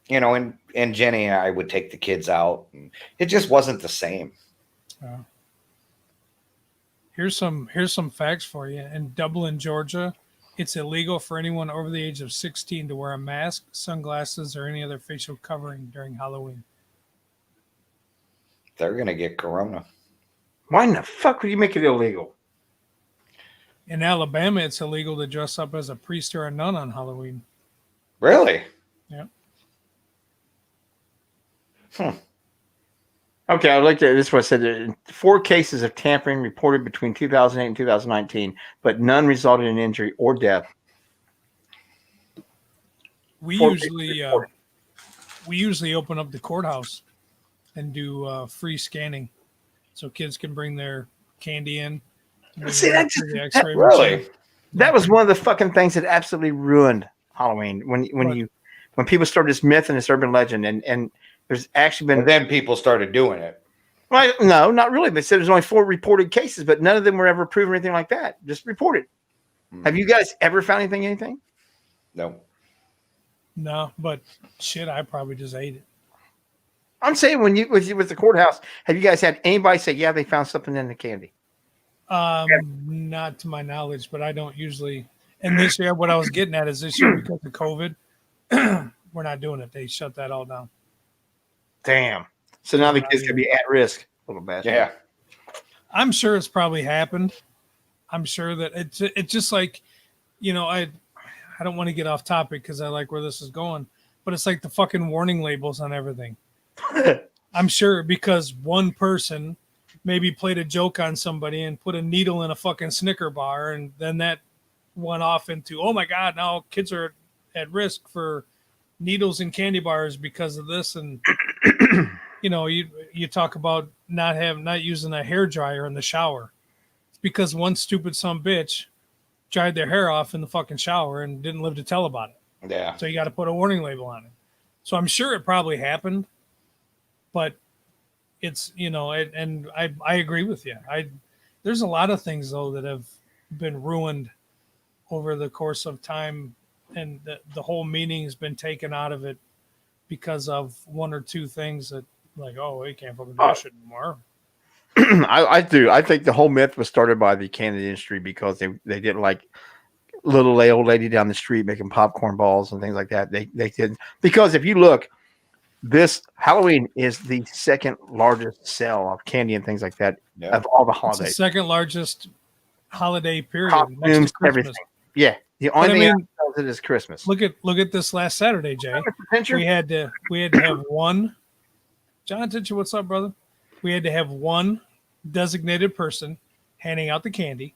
you know, and Jenny and I would take the kids out, and it just wasn't the same. Here's some facts for you. In Dublin, Georgia, it's illegal for anyone over the age of 16 to wear a mask, sunglasses, or any other facial covering during Halloween. They're gonna get corona. Why in the fuck would you make it illegal? In Alabama, it's illegal to dress up as a priest or a nun on Halloween. Really? Yeah. Okay, I like that. This is what I said. 4 cases of tampering reported between 2008 and 2019, but none resulted in injury or death. We 4 usually cases reported. we usually open up the courthouse and do free scanning, so kids can bring their candy in. See, The X-ray Really? machine. That was one of the fucking things that absolutely ruined Halloween when people started this myth and this urban legend, and there's actually been And then people started doing it. well, no, not really. They said there's only 4 reported cases, but none of them were ever proven or anything like that. Just reported. Have you guys ever found anything? No. No, but shit, I probably just ate it. I'm saying when you with the courthouse, have you guys had anybody say, yeah, they found something in the candy? Not to my knowledge, but I don't usually. And this year, what I was getting at is this year because of COVID, we're not doing it. They shut that all down. Damn. So now the kids can be at risk. Little bastard. Yeah. I'm sure it's probably happened. I'm sure that it's just like, I don't want to get off topic because I like where this is going, but it's like the fucking warning labels on everything. I'm sure because one person maybe played a joke on somebody and put a needle in a fucking Snicker bar, and then that went off into, oh my God, now kids are at risk for needles and candy bars because of this. And you talk about not using a hair dryer in the shower. It's because one stupid some bitch dried their hair off in the fucking shower and didn't live to tell about it. Yeah. So you got to put a warning label on it. So I'm sure it probably happened, but it's, and I agree with you. There's a lot of things though that have been ruined over the course of time, and the whole meaning has been taken out of it because of one or two things that like, oh, we can't fucking do that shit anymore. I do. I think the whole myth was started by the candy industry because they didn't like little old lady down the street making popcorn balls and things like that. They did because if you look, this Halloween is the second largest sale of candy and things like that of all the It's holidays. the second largest holiday period. Costumes, next to Christmas. everything. Yeah, the only But I thing mean, that sells it is Christmas. Look at this last Saturday, Jay. We had to have one. John Titcher, what's up, brother? We had to have one designated person handing out the candy.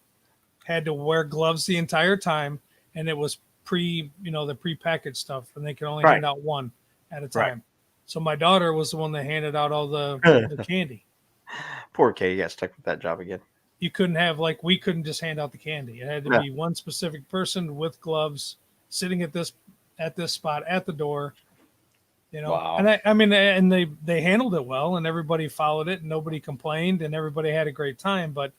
Had to wear gloves the entire time, and it was the prepackaged stuff, and they could only hand out one at a time. Right. So my daughter was the one that handed out all the candy. Poor Kay, got stuck with that job again. You couldn't have we couldn't just hand out the candy. It had to be one specific person with gloves sitting at this spot at the door. Wow. And and they handled it well, and everybody followed it, and nobody complained, and everybody had a great time. But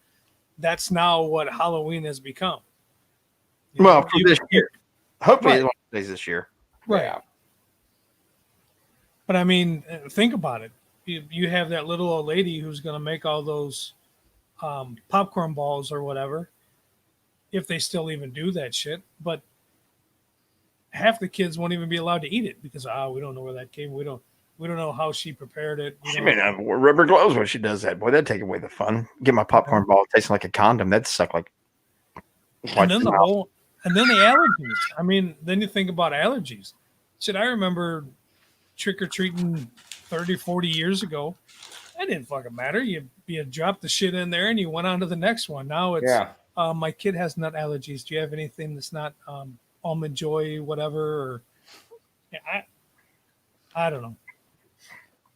that's now what Halloween has become. For this year, hopefully Right. it stays this year. Right. Yeah. But I mean, think about it. You have that little old lady who's going to make all those popcorn balls or whatever, if they still even do that shit. But half the kids won't even be allowed to eat it because we don't know where that came. We don't know how she prepared it. She may not wear rubber gloves when she does that. Boy, that'd take away the fun. Get my popcorn ball tasting like a condom. That'd suck like. And then the allergies. I mean, then you think about allergies. Shit, I remember trick-or-treating 30, 40 years ago. That didn't fucking matter. You dropped the shit in there and you went on to the next one. Now it's, my kid has nut allergies. Do you have anything that's not almond joy, whatever? Or I don't know.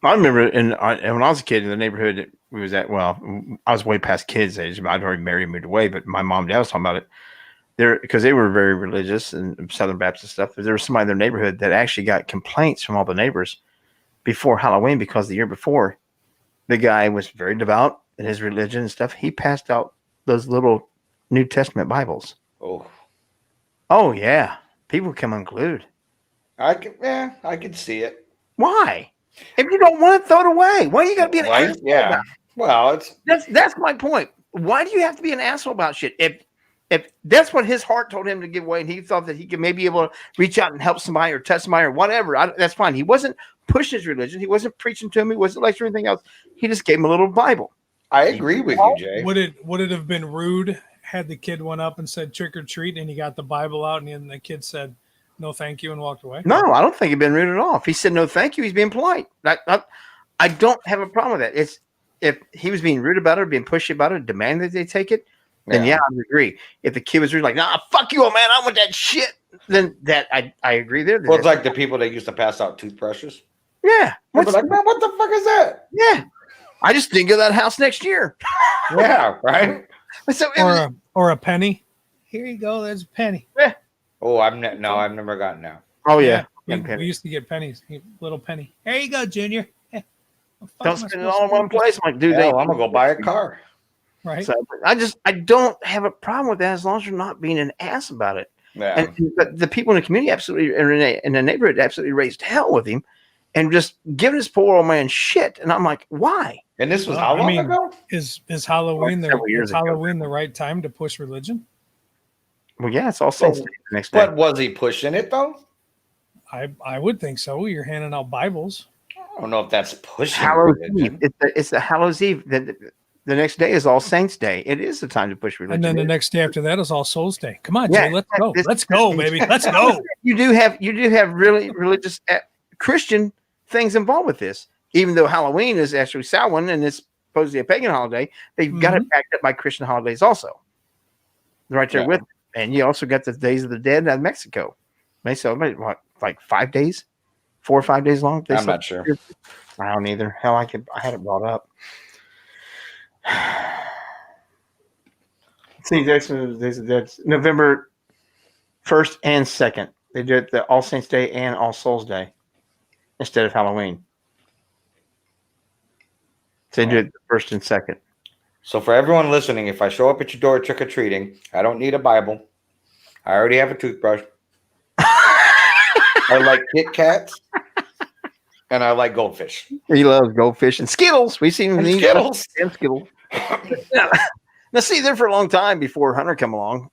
I remember when I was a kid in the neighborhood we was at, I was way past kids' age. I'd already married and moved away, but my mom and dad was talking about it. Because they were very religious and Southern Baptist stuff. There was somebody in their neighborhood that actually got complaints from all the neighbors before Halloween because the year before, the guy was very devout in his religion and stuff. He passed out those little New Testament Bibles. Oh yeah, people come unglued. I could see it. Why? If you don't want it, throw it away. Why do you got to be an asshole? Yeah. Well, that's my point. Why do you have to be an asshole about shit? If that's what his heart told him to give away, and he thought that he could maybe be able to reach out and help somebody or touch somebody or whatever, that's fine. He wasn't pushing his religion. He wasn't preaching to him. He wasn't lecturing anything else. He just gave him a little Bible. I agree with you, Jay. Would it have been rude had the kid went up and said trick or treat, and he got the Bible out, and then the kid said no thank you and walked away? No, I don't think he'd been rude at all. If he said no thank you, he's being polite. I don't have a problem with that. It's if he was being rude about it or being pushy about it, demanding that they take it, then I would agree. If the kid was really like, nah, fuck you, old man, I want that shit, then that I agree there. Well, it's like the people that used to pass out toothbrushes. Yeah. They'll be like, man, what the fuck is that? Yeah. I just didn't get that house next year. Yeah, right. So Or a penny. Here you go. There's a penny. Oh, I've never gotten that. oh yeah. We used to get pennies. Little penny. Here you go, Junior. Don't spend it all in one place. I'm like, dude, Hell, I'm gonna go buy a car. Right. So I don't have a problem with that as long as you're not being an ass about it. Yeah. But the people in the community absolutely, or in the neighborhood, absolutely raised hell with him, and just giving this poor old man shit. And I'm like, why? And this was Well, how I long mean, ago? Is Halloween Several years ago. the right time to push religion? Well, yeah, it's all Saints Day the next day. But was he pushing it though? I would think so. You're handing out Bibles. I don't know if that's pushing Hallows religion. Eve. It's the Hallows Eve. The next day is All Saints Day. It is the time to push religion. And then the next day after that is All Souls Day. Come on, Yeah, Jay, let's go. this- Let's go, baby. Let's go. You do have really religious Christian things involved with this. Even though Halloween is actually Samhain and it's supposedly a pagan holiday, they've got it backed up by Christian holidays also. They're right there with it. And you also got the Days of the Dead out of Mexico. They celebrate what, like 5 days? 4 or 5 days long? I'm not sure. I don't either. Hell, I had it brought up. See, Days of the Dead, November 1st and 2nd. They do it the All Saints Day and All Souls Day instead of Halloween. So they do it the 1st and 2nd. So for everyone listening, if I show up at your door trick or treating, I don't need a Bible. I already have a toothbrush. I like Kit Kats, and I like goldfish. He loves goldfish and Skittles. We've seen him And eat Skittles. and Skittles. Now, see, there for a long time before Hunter come along,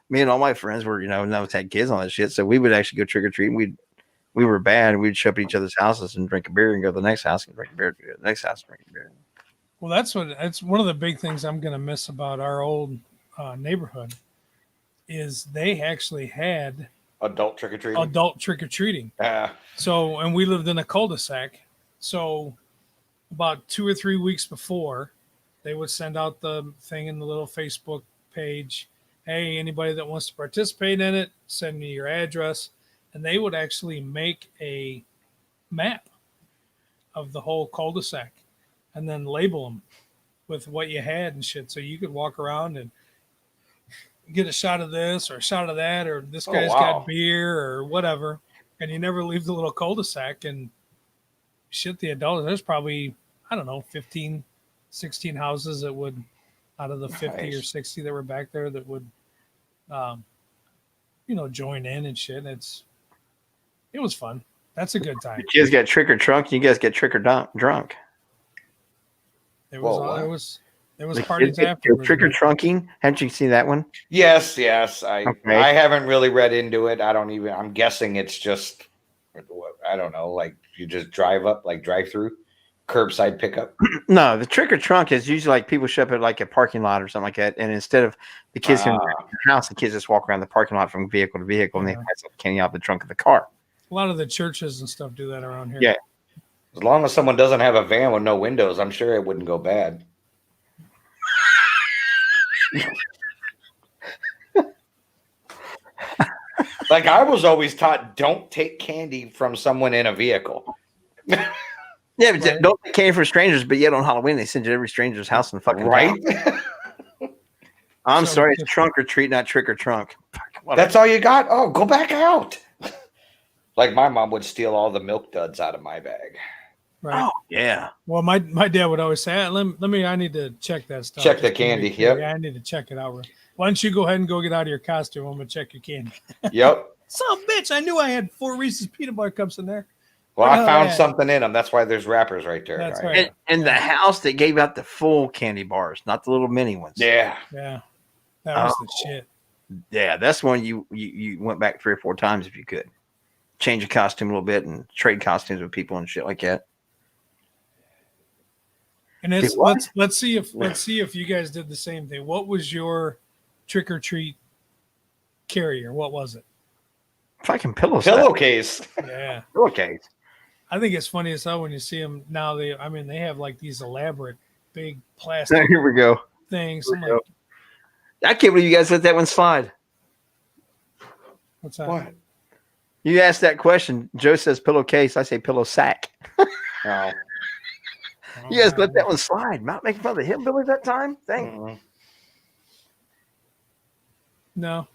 me and all my friends were, now had kids on that shit. So we would actually go trick or treating. We were bad. We'd show up at each other's houses and drink a beer and go to the next house and drink a beer. Go to the next house and drink a beer. Well, that's one of the big things I'm going to miss about our old neighborhood is they actually had Adult trick or treating. adult trick or treating. So, and we lived in a cul-de-sac. So about 2 or 3 weeks before, they would send out the thing in the little Facebook page. Hey, anybody that wants to participate in it, send me your address. And they would actually make a map of the whole cul-de-sac and then label them with what you had and shit. So you could walk around and get a shot of this or a shot of that, or this guy's got beer or whatever. And you never leave the little cul-de-sac. And shit, the adults, there's probably, I don't know, 15, 16 houses that would, out of the 50 or 60 that were back there, that would, join in and shit. It was fun. That's a good time. The kids got trick or trunk. You guys get trick or drunk. There was The parties kids get after. trick or trunking. Haven't you seen that one? Yes. I haven't really read into it. I'm guessing it's just, I don't know, like you just drive up, like drive through, curbside pickup. No, the trick or trunk is usually like people show up at like a parking lot or something like that. And instead of the kids in their house, the kids just walk around the parking lot from vehicle to vehicle and they pass some candy out the trunk of the car. A lot of the churches and stuff do that around here. Yeah. As long as someone doesn't have a van with no windows, I'm sure it wouldn't go bad. Like I was always taught, don't take candy from someone in a vehicle. Yeah, but don't take candy from strangers, but yet on Halloween they send you to every stranger's house in the fucking Right? town. I'm sorry, it's trunk or treat, not trick or trunk. That's all you got? Oh, go back out. Like my mom would steal all the milk duds out of my bag. Right. Oh, yeah. Well, my dad would always say, I need to check that stuff. Check the candy. Yep. Yeah, I need to check it out. Why don't you go ahead and go get out of your costume? I'm going to check your candy. Yep. Son of a bitch, I knew I had 4 Reese's peanut butter cups in there. Well, I found something in them. That's why there's wrappers right there. That's right. right. And the house that gave out the full candy bars, not the little mini ones. Yeah. Yeah. That was the shit. Yeah, that's one you went back 3 or 4 times if you could. Change your costume a little bit and trade costumes with people and shit like that. And let's see if you guys did the same thing. What was your trick or treat carrier? What was it? Fucking pillow Pillowcase. Yeah. Pillowcase. I think it's funny as hell when you see them now. They have like these elaborate big plastic Here we go. things. Here I'm we like, I can't believe you guys let that one slide. what's that? What? You asked that question. Joe says pillowcase. I say pillow sack. No. You guys let that one slide. Not making fun of the hillbilly that time. Thank. Mm-mm. No.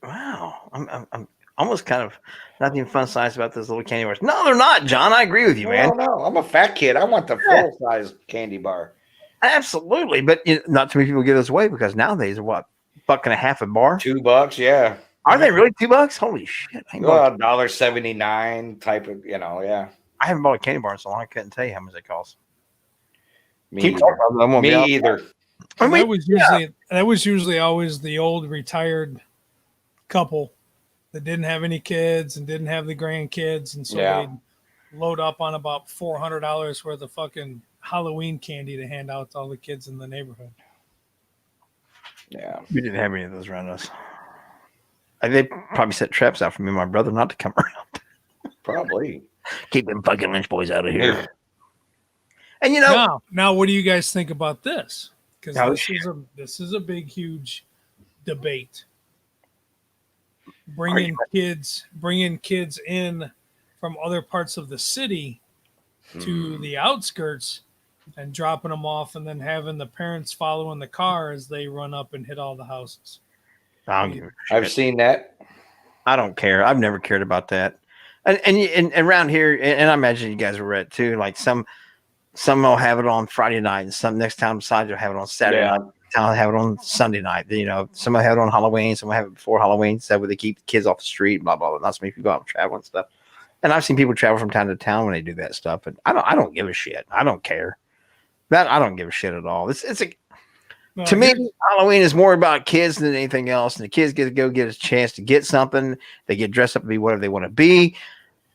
Wow. I'm almost kind of not even fun size about those little candy bars. No, they're not, John. I agree with you, man. No, I'm a fat kid. I want the full size candy bar. Absolutely, but not too many people give those away because nowadays, what, $1.50 a bar? $2, yeah. Are they really $2? Holy shit! Well, $1.79 type of, yeah. I haven't bought a candy bar in so long. I couldn't tell you how much they cost. Me Keep either. talking about them, I won't be Me out. either. I mean, that was usually always the old retired couple that didn't have any kids and didn't have the grandkids, and so they'd load up on about $400 worth of fucking Halloween candy to hand out to all the kids in the neighborhood. Yeah. we didn't have any of those around us. They probably set traps out for me and my brother not to come around. Probably. Keep them fucking lynch boys out of here. Yeah. And Now, what do you guys think about this? Because Oh, this is a big, huge debate. Bringing kids in from other parts of the city to the outskirts and dropping them off, and then having the parents follow in the car as they run up and hit all the houses. I don't give a I've shit. seen that. I don't care. I've never cared about that. And around here, and I imagine you guys were at too. Like some will have it on Friday night, and some next time besides will have it on Saturday night. Some will have it on Sunday night. Some will have it on Halloween. Some will have it before Halloween. So where they keep the kids off the street. Blah blah blah. Not so many people out and travel and stuff. And I've seen people travel from town to town when they do that stuff. But I don't give a shit. I don't care. I don't give a shit at all. To me, Halloween is more about kids than anything else. And the kids get to go get a chance to get something. They get dressed up to be whatever they want to be.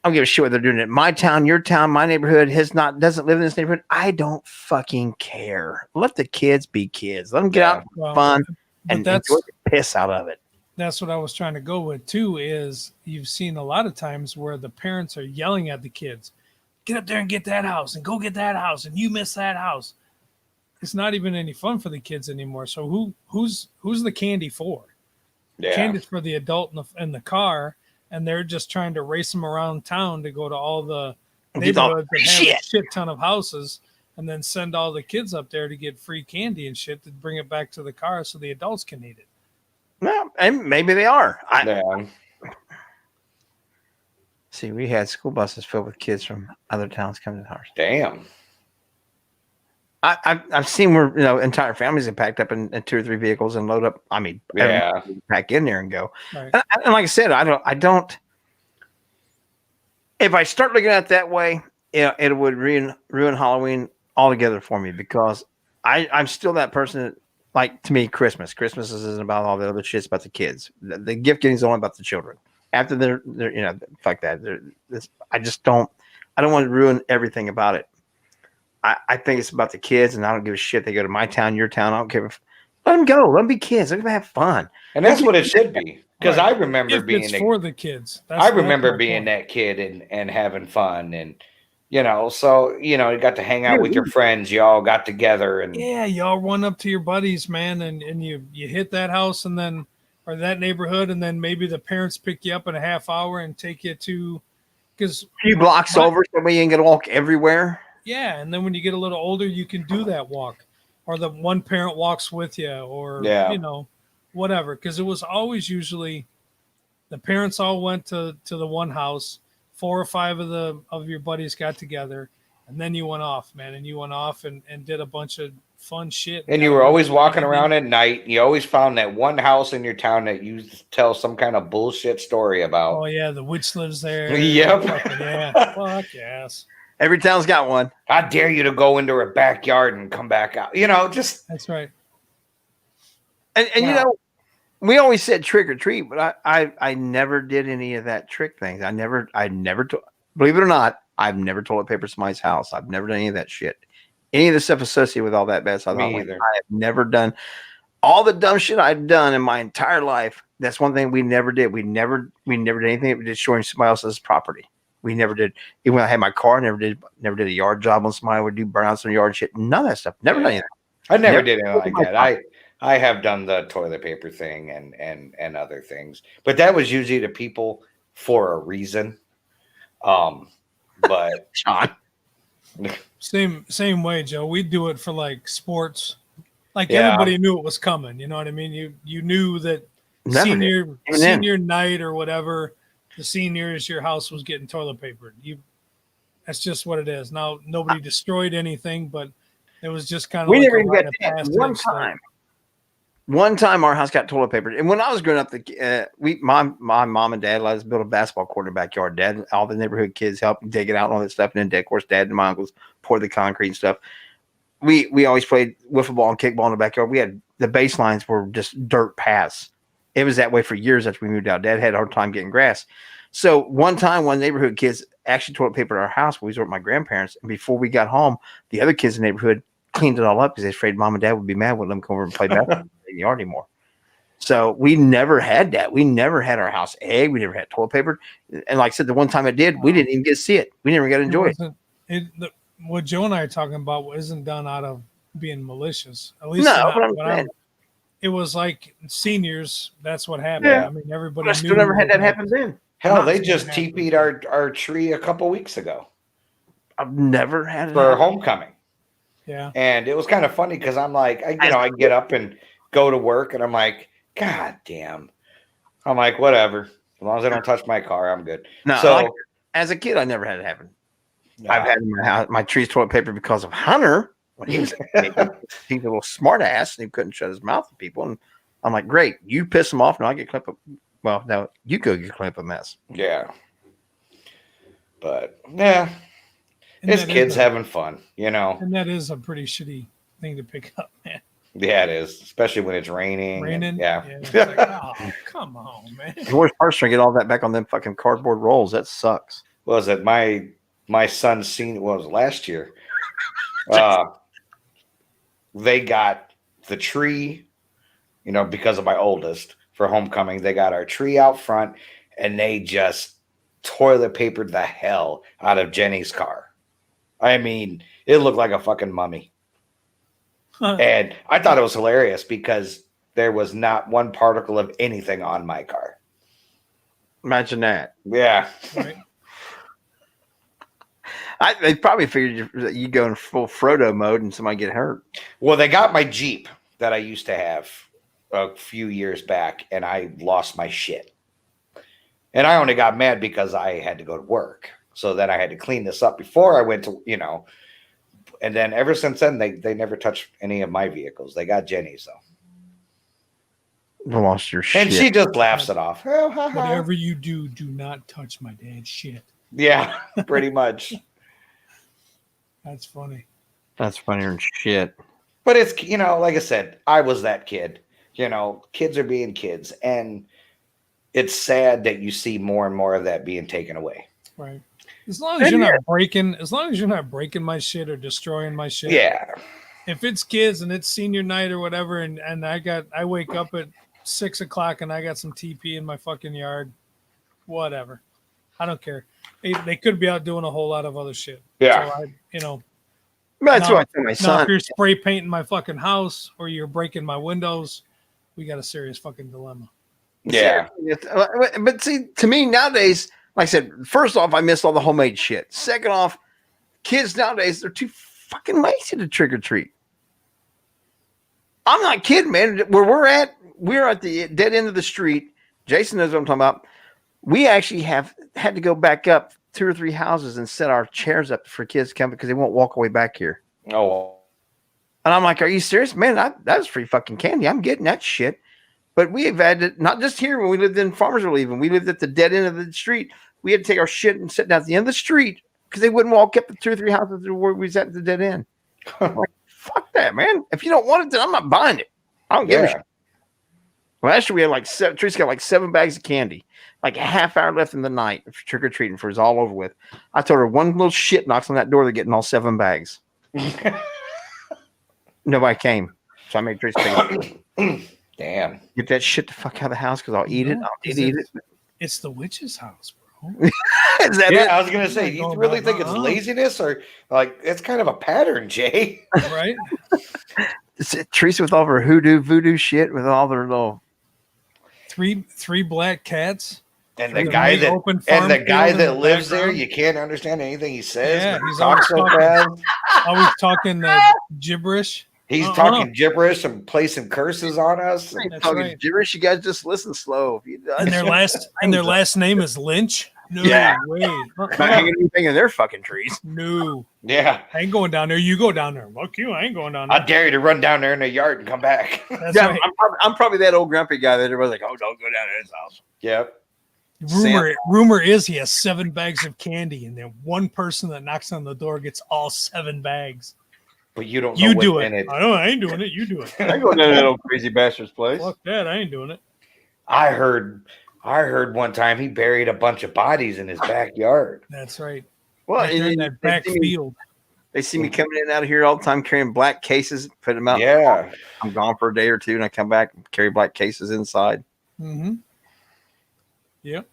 I don't give a shit what they're doing in my town, your town, my neighborhood doesn't live in this neighborhood. I don't fucking care. Let the kids be kids. Let them get out and have fun and enjoy the piss out of it. That's what I was trying to go with too, is you've seen a lot of times where the parents are yelling at the kids, get up there and get that house and go get that house and you miss that house. It's not even any fun for the kids anymore. So who's the candy for? Yeah. Candy's for the adult in the car, and they're just trying to race them around town to go to all the neighborhoods that have a shit ton of houses, and then send all the kids up there to get free candy and shit to bring it back to the car so the adults can eat it. Well, and maybe they are. Yeah. See, we had school buses filled with kids from other towns coming to ours. Damn. I've seen where entire families are packed up in 2 or 3 vehicles and load up. I mean, pack in there and go. Right. And like I said, I don't. If I start looking at it that way, it would ruin Halloween altogether for me, because I'm still that person that, like, to me, Christmas isn't about all the other shit. It's about the kids. The gift getting is only about the children. After they're fuck that. I don't want to ruin everything about it. I think it's about the kids, and I don't give a shit. They go to my town, your town. I don't care. Let them go. Let them be kids. Let them have fun. And that's what it should be. Because Right. I remember being for the kids. I remember being that kid and having fun, and so you got to hang out with your friends. You all got together, and Yeah, y'all run up to your buddies, man, and you hit that house and then or that neighborhood, and then maybe the parents pick you up in a half hour and take you to, because A few blocks over, so we ain't gonna walk everywhere. yeah, and then when you get a little older, you can do that walk, or the one parent walks with you, or whatever. Because it was always usually the parents all went to the one house, 4 or 5 of your buddies got together, and then you went off, man, and did a bunch of fun shit. and you were always walking around at night. You always found that one house in your town that you tell some kind of bullshit story about. Oh yeah, the witch lives there. Yep. Fucking, yeah. Fuck yes. Every town's got one. I dare you to go into her backyard and come back out. Just That's right. And we always said trick or treat, but I never did any of that trick things. I never believe it or not, I've never toilet paper somebody's house. I've never done any of that shit. Any of the stuff associated with all that bad stuff. Me either. I have never done all the dumb shit I've done in my entire life. That's one thing we never did. We never did anything that destroying somebody else's property. We never did. Even when I had my car, never did a yard job on somebody. Would do burnouts in the yard shit. None of that stuff. Never done anything. I never did anything like that. I have done the toilet paper thing and other things, but that was usually to people for a reason. But Sean. Same way, Joe. We do it for like sports. Like Yeah. everybody knew it was coming. You know what I mean? You knew that Never did. senior Even then. senior night or whatever, the seniors, your house was getting toilet papered. That's just what it is. Now nobody destroyed anything, but it was just kind of We like never a even rite got of that. passage One that- time. One time our house got toilet papered. And when I was growing up, my mom and dad let us build a basketball court in the backyard. Dad, all the neighborhood kids helped dig it out and all that stuff. And then, of course, Dad and my uncles poured the concrete and stuff. We always played wiffle ball and kickball in the backyard. We had the baselines were just dirt paths. It was that way for years after we moved out. Dad had a hard time getting grass. So one time, one neighborhood kids actually toilet papered our house when we was with my grandparents. And before we got home, the other kids in the neighborhood cleaned it all up because they were afraid Mom and Dad would be mad when them come over and play basketball in the yard anymore. So we never had that. We never had our house egg. We never had toilet paper. And like I said, the one time it did, we didn't even get to see it. We never got to enjoy it. What Joe and I are talking about isn't done out of being malicious. At least No, not but I'm when saying, it was like seniors. That's what happened. Yeah. I mean, everybody I knew. still never had that what happen then. hell, they Not just gonna happen. TP'd our tree a couple weeks ago I've never had it for happen. homecoming. Yeah. And it was kind of funny because I'm like, I get up and go to work and I'm like, God damn. I'm like, whatever. As long as I don't touch my car, I'm good. No, So like, as a kid, I never had it happen. I've had in my house, my tree's toilet paper because of Hunter when he was a kid. He's a little smart ass and he couldn't shut his mouth to people. And I'm like, great, you piss him off, now I get clean up. Well, now you go get clean up a mess. yeah. But yeah, And it's that is kids a- having fun, you know. And that is a pretty shitty thing to pick up, man. Yeah, it is, especially when it's raining. Raining. Yeah. It's like, oh, come on, man. The worst part's trying to get all that back on them fucking cardboard rolls. That sucks. What was it? My son's seen what was it, last year. They got the tree, you know, because of my oldest for homecoming. They got our tree out front and they just toilet papered the hell out of Jenny's car. I mean, it looked like a fucking mummy. And I thought it was hilarious because there was not one particle of anything on my car. Imagine that. Yeah. Right? They probably figured that you go in full Frodo mode and somebody get hurt. Well, they got my Jeep that I used to have a few years back, and I lost my shit. And I only got mad because I had to go to work. So then I had to clean this up before I went to, you know. And then ever since then, they never touched any of my vehicles. They got Jenny's, though. You lost your shit. And she just laughs it off. Oh, ha, ha. Whatever you do not touch my dad's shit. Yeah, pretty much. That's funny. That's funnier than shit. But it's, you know, like I said, I was that kid. You know, kids are being kids. And it's sad that you see more and more of that being taken away. Right. As long as you're not breaking my shit or destroying my shit. Yeah. If it's kids and it's senior night or whatever, and I wake up at 6 o'clock and I got some TP in my fucking yard, whatever. I don't care. They could be out doing a whole lot of other shit. Yeah. So That's No, what I tell my now son. if you're spray painting my fucking house or you're breaking my windows, we got a serious fucking dilemma. Yeah. But see, to me nowadays, like I said, first off, I miss all the homemade shit. Second off, kids nowadays, they're too fucking lazy to trick or treat. I'm not kidding, man. Where we're at the dead end of the street. Jason knows what I'm talking about. We actually have had to go back up 2 or 3 houses and set our chairs up for kids to come because they won't walk away back here. Oh, And I'm like, are you serious? Man, that was free fucking candy. I'm getting that shit. But we have had to, not just here when we lived in Farmersville, even. We lived at the dead end of the street. We had to take our shit and sit down at the end of the street because they wouldn't walk up the 2 or 3 houses where we was at the dead end. I'm like, fuck that, man. If you don't want it, then I'm not buying it. I don't give a yeah. shit. Last year we had like Teresa got like 7 bags of candy, like a half hour left in the night for trick or treating for it's all over with. I told her one little shit knocks on that door, they're getting all 7 bags. Nobody came, so I made Teresa take it. Damn. Get that shit the fuck out of the house because I'll eat it. No, I'll is eat it. It's the witch's house, bro. Is that Yeah, it? I was gonna say, do you Going really back, think it's laziness or like it's kind of a pattern, Jay? Right? Is it Teresa with all her voodoo shit with all their little. Three black cats And the With a guy big that open farm and the guy field in that the lives there, background. you can't understand anything he says. Yeah, but he he's talks always so talking. fast. Always talking the gibberish. He's Uh-uh. talking gibberish and placing curses on us. I ain't That's talking right. gibberish. You guys just listen slow. If you And their last name is Lynch. No Yeah. way. not hanging anything in their fucking trees. No. Yeah. I ain't going down there. You go down there. Fuck you. I ain't going down I there. dare you to run down there in the yard and come back. That's Yeah, right. I'm probably that old grumpy guy that everybody's like, oh, don't go down to his house. Yep. Rumor is he has 7 bags of candy, and then one person that knocks on the door gets all 7 bags. But you don't know You what's do in it. it. I ain't doing it. You do it. I go down to that old crazy bastard's place. Fuck that. I ain't doing it. I heard one time he buried a bunch of bodies in his backyard. That's right. Well, Right there in and that back field. they see me coming in and out of here all the time carrying black cases, put them out. Yeah. I'm gone for a day or two, and I come back and carry black cases inside. Mm-hmm. Yep.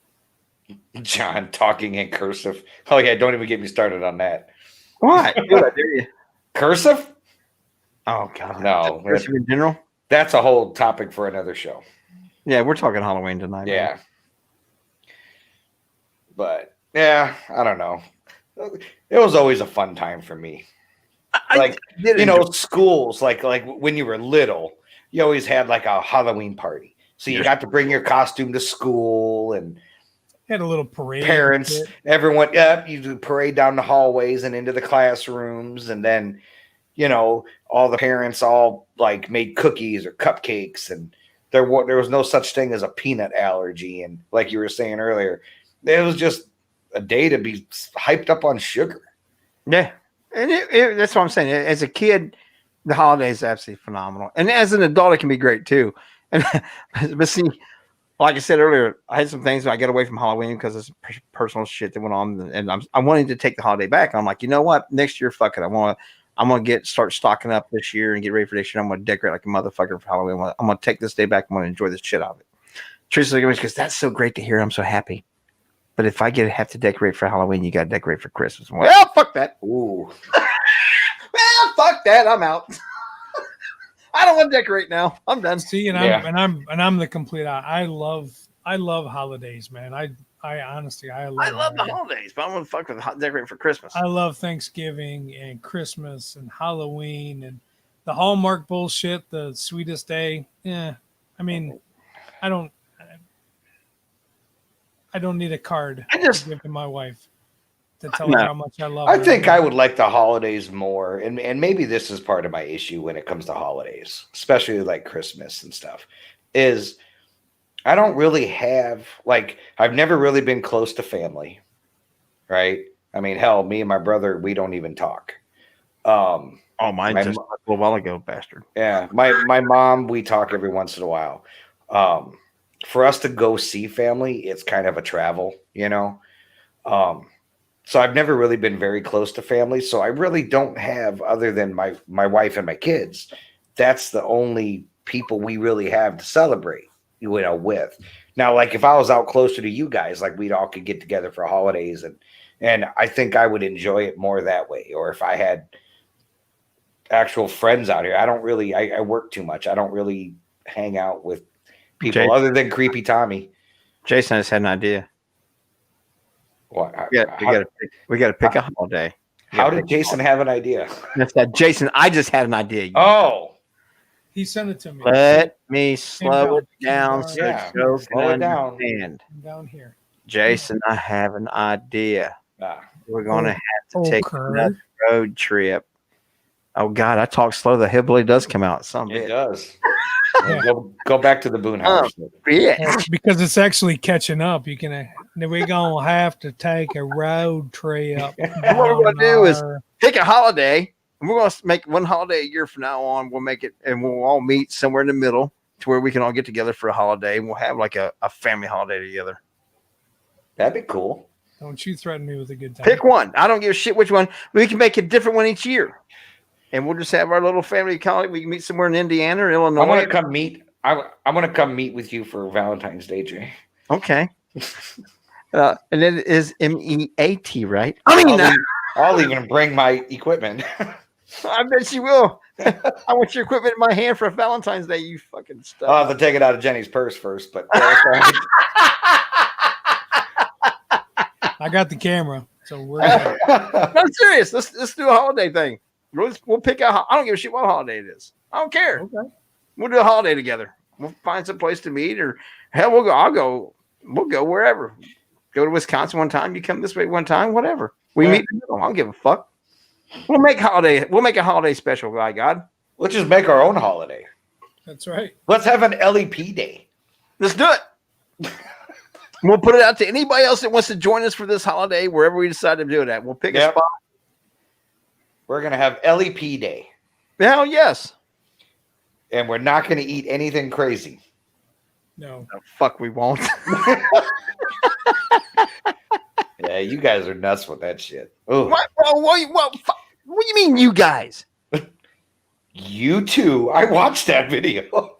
John talking in cursive. Oh yeah, don't even get me started on that. Why? Do I dare you? Cursive? Oh God, No. Cursive in general. That's a whole topic for another show. Yeah, we're talking Halloween tonight. Yeah. Man. But yeah, I don't know. It was always a fun time for me. Like, did you enjoy- know, schools, like when you were little, you always had like a Halloween party. So you got to bring your costume to school, and Had a little parade. parents, and shit. everyone, yeah, you do parade down the hallways and into the classrooms, and then, you know, all the parents all like made cookies or cupcakes, and there was no such thing as a peanut allergy, and like you were saying earlier, it was just a day to be hyped up on sugar. Yeah, and that's what I'm saying. As a kid, the holiday is absolutely phenomenal, and as an adult, it can be great too. And but see, like I said earlier, I had some things I got away from Halloween because of some personal shit that went on, and I wanted to take the holiday back. I'm like, you know what? Next year, fuck it. I'm gonna start stocking up this year and get ready for next year. I'm gonna decorate like a motherfucker for Halloween. I'm gonna take this day back. I'm gonna enjoy the shit out of it. Teresa's like, because that's so great to hear. I'm so happy. But if I have to decorate for Halloween, you got to decorate for Christmas. Well, fuck that. Ooh. Well, fuck that. I'm out. I don't want to decorate now. I'm done. See, and Yeah. I'm the complete. I love holidays, man. I honestly I love the holidays. holidays, but I'm gonna fuck with decorating for Christmas. I love Thanksgiving and Christmas and Halloween and the Hallmark bullshit. The sweetest day. Yeah, I mean, I don't need a card I just- to give to my wife to tell No. her how much I love I her. think I would like the holidays more, and maybe this is part of my issue when it comes to holidays, especially like Christmas and stuff, is I don't really have, like, I've never really been close to family, right? I mean, hell, me and my brother, we don't even talk. Oh, mine My just mo- a little while ago, bastard. Yeah, my mom, we talk every once in a while. For us to go see family, it's kind of a travel, you know. So I've never really been very close to family. So I really don't have, other than my wife and my kids. That's the only people we really have to celebrate, you know, with. Now, like if I was out closer to you guys, like we'd all could get together for holidays, and I think I would enjoy it more that way. Or if I had actual friends out here, I don't really. I work too much. I don't really hang out with people Jay- other than Creepy Tommy. Jason has had an idea. What? We got to pick a holiday. How did Jason have an idea? That's that, Jason. I just had an idea. Oh, he sent it to me. Let me slow it down. down so Yeah, Joe slow can it down. understand. Down here. Jason, I have an idea. We're gonna have to take Okay. another road trip. Oh God, I talk slow. The hillbilly does come out. Some it bit. does. Yeah. Go back to the Boone House. Yeah. That's because it's actually catching up. You can. We're gonna have to take a road trip. What we're gonna do is down pick a holiday, and we're gonna make one holiday a year from now on. We'll make it, and we'll all meet somewhere in the middle to where we can all get together for a holiday, and we'll have like a family holiday together. That'd be cool. Don't you threaten me with a good time. Pick one. I don't give a shit which one. We can make a different one each year, and we'll just have our little family holiday. We can meet somewhere in Indiana or Illinois. I'm gonna come meet. I'm gonna come meet with you for Valentine's Day, Jay. Okay. And it is MEAT, right? I mean, I'll even bring my equipment. I bet you will. I want your equipment in my hand for Valentine's Day, you fucking stuff. I'll have to take it out of Jenny's purse first, but that's all right. I got the camera, so we're good. No, I'm serious. Let's do a holiday thing. We'll pick a. I don't give a shit what holiday it is. I don't care. Okay. We'll do a holiday together. We'll find some place to meet, or hell, we'll go. I'll go. We'll go wherever. Go to Wisconsin one time. You come this way one time. Whatever. We meet. I don't give a fuck. We'll make a holiday special, by God. Let's just make our own holiday. That's right. Let's have an LEP day. Let's do it. We'll put it out to anybody else that wants to join us for this holiday, wherever we decide to do it at. We'll pick a spot. We're going to have LEP day. Hell yes. And we're not going to eat anything crazy. No. Oh, fuck, we won't. Yeah, you guys are nuts with that shit. Oh, What do you mean, you guys? you too. I watched that video.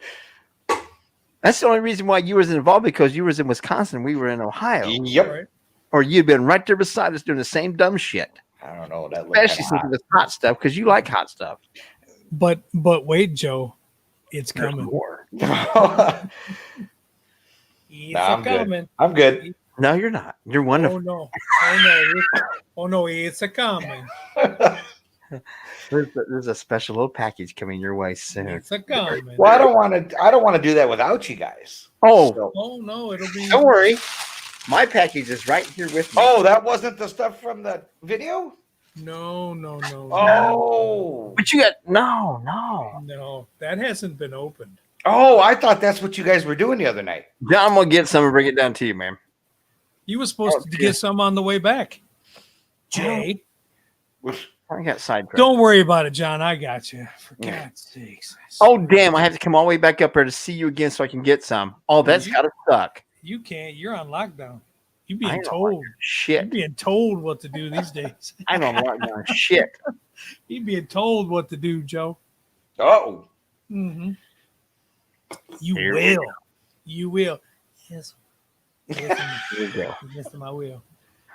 That's the only reason why you was involved, because you was in Wisconsin. We were in Ohio. Yep. Right. Or you'd been right there beside us doing the same dumb shit. I don't know. That looked Especially kinda since it was hot stuff, because you like hot stuff. But wait, Joe, it's coming. hot. It's I'm coming. good. I'm good. No, you're not. You're Oh wonderful. no! Oh no! It's a coming. There's a special little package coming your way soon. It's a coming. Well, I don't want to do that without you guys. Oh, So- Oh no! It'll be. don't worry. My package is right here with me. Oh, that wasn't the stuff from the video? No. Oh. But you got no. No, that hasn't been opened. Oh, I thought that's what you guys were doing the other night. John will get some and bring it down to you, man. You were supposed to get some on the way back. Jay, I got sidetracked. don't worry about it, John. I got you. For God's sakes. Oh, damn. I have to come all the way back up there to see you again so I can get some. Oh, that's got to suck. You can't. You're on lockdown. You I being know, told. You're Shit. being told what to do these days. I know I'm lockdown. Shit. You being told what to do, Joe. Oh. Mm-hmm. You Here we will. You will. Yes. Yes, Here we go. yes, I will.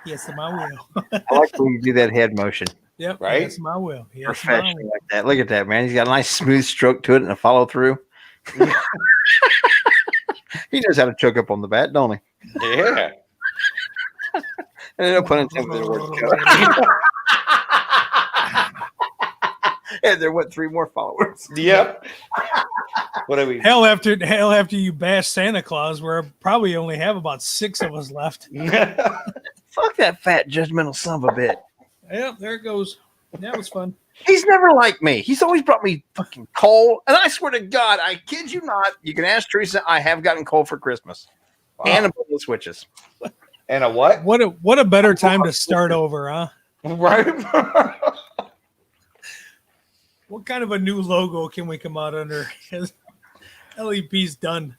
Yes, I will. I like when you do that head motion. Yep. Right? Yes, I will. Yes, I Professional will. like that. Look at that, man. He's got a nice smooth stroke to it and a follow through. He knows how to choke up on the bat, don't he? Yeah. And no pun intended with the word choke. And there went 3 more followers. Yep. What are we? Hell, after you bash Santa Claus, where probably only have about 6 of us left. Fuck that fat, judgmental son of a bitch. Yep, there it goes. That was fun. He's never liked me. He's always brought me fucking coal. And I swear to God, I kid you not. You can ask Teresa. I have gotten coal for Christmas. Wow. And a bundle of switches. And a what? What a better time to start over, huh? Right. What kind of a new logo can we come out under? LEP's done.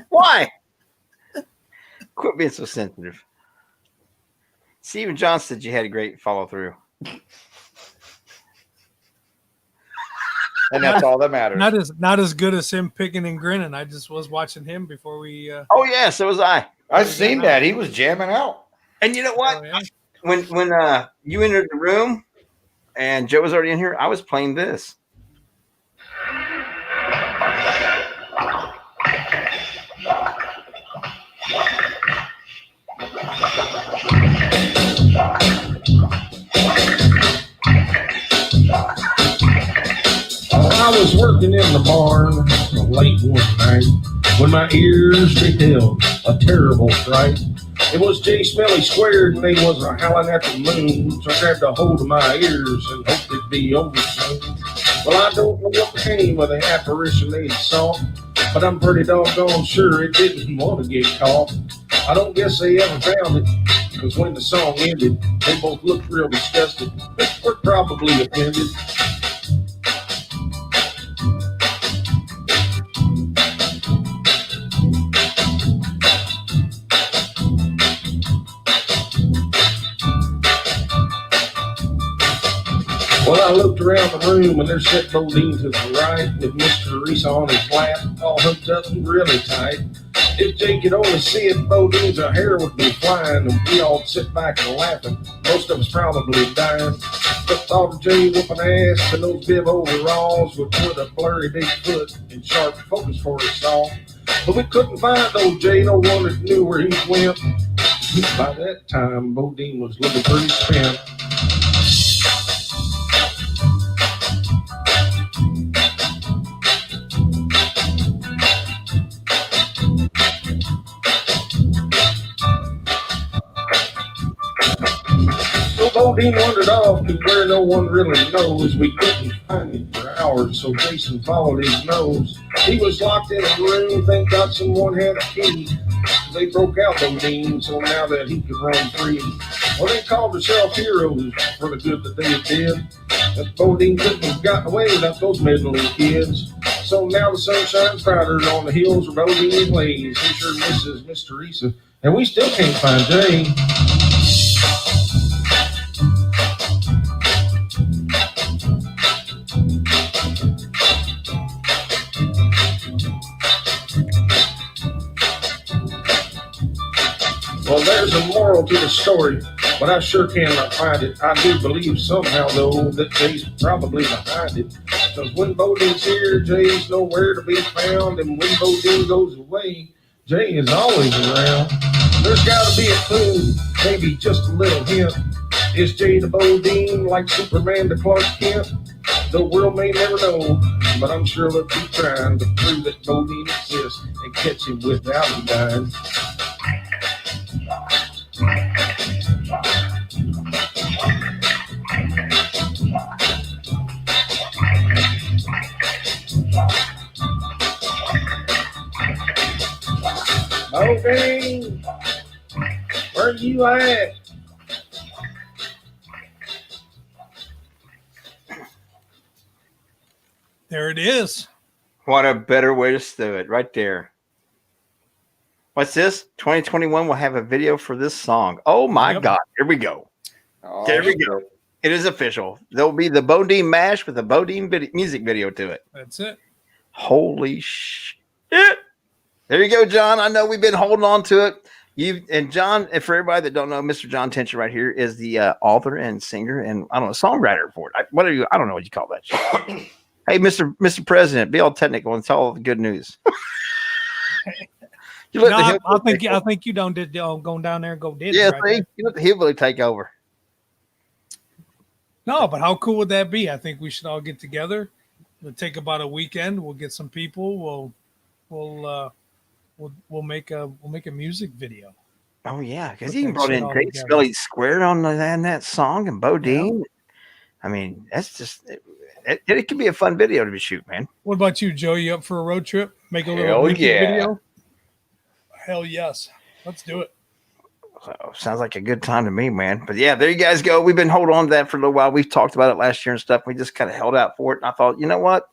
Why? Quit being so sensitive. Stephen John said you had a great follow through. And that's all that matters. Not as good as him picking and grinning. I just was watching him before we. Oh yeah, so was I. I've seen that. He was jamming out. And you know what? Oh, yeah. When you entered the room and Joe was already in here, I was playing this. I was working in the barn late one night when my ears beheld a terrible fright. It was J. Smelly squared and they was a howling at the moon. So I grabbed a hold of my ears and hoped it'd be over soon. Well, I don't know what became of the apparition they saw, but I'm pretty doggone sure it didn't want to get caught. I don't guess they ever found it, because when the song ended, they both looked real disgusted. We're probably offended. Well, I looked around the room and there's Seth Bodine to the right with Miss Teresa on his lap, all hooked up and really tight. If Jake could only see it, Bodine's hair would be flying and we all sit back and laughing. Most of us probably dying. The thought of Jay whooping ass in those bib overalls would put a blurry big foot in sharp focus for us all. But we couldn't find old Jay, no one that knew where he went. By that time, Bodine was looking pretty spent. So Bodine wandered off to where no one really knows. We couldn't find him for hours, so Jason followed his nose. He was locked in a room, thank God someone had a key. They broke out Bodine, so now that he could run free. Well, they called themselves heroes for the good that they did. That Bodine couldn't have gotten away without those meddling kids. So now the sun shines brighter on the hills where Bodine lays. He sure misses Miss Teresa, and we still can't find Jay. Well, there's a moral to the story, but I sure cannot find it. I do believe somehow, though, that Jay's probably behind it. Because when Bodine's here, Jay's nowhere to be found. And when Bodine goes away, Jay is always around. There's got to be a clue, maybe just a little hint. Is Jay to Bodine like Superman to Clark Kent? The world may never know, but I'm sure they'll keep trying to prove that Bodine exists and catch him without him dying. Bodine, where you at? There it is. What a better way to stew it right there. What's this? 2021 will have a video for this song. Oh my Yep. God. Here we go. Oh, There we go. It is official. There'll be the Bodine mash with a Bodine music video to it. That's it. Holy shit. There you go, John. I know we've been holding on to it. And John, and for everybody that don't know, Mr. John Tension right here is the author and singer and I don't know, songwriter for it. I don't know what you call that shit. Hey, Mr. President, be all technical and tell all the good news. You let the I think you don't did going down there and go did yeah, it right see, there. you let the hillbilly take over. No, but how cool would that be? I think we should all get together. We'll take about a weekend. We'll get some people. We'll make a music video. Oh yeah, because Put he even that brought shit in all Great together. Smelly Squared on that song and Bodine. I mean, that's just it could be a fun video to be shoot, man. What about you, Joe? You up for a road trip? Make a little Hell music yeah. video? Hell yes. Let's do it. So sounds like a good time to me, man. But yeah, there you guys go. We've been holding on to that for a little while. We've talked about it last year and stuff. We just kind of held out for it. And I thought, you know what?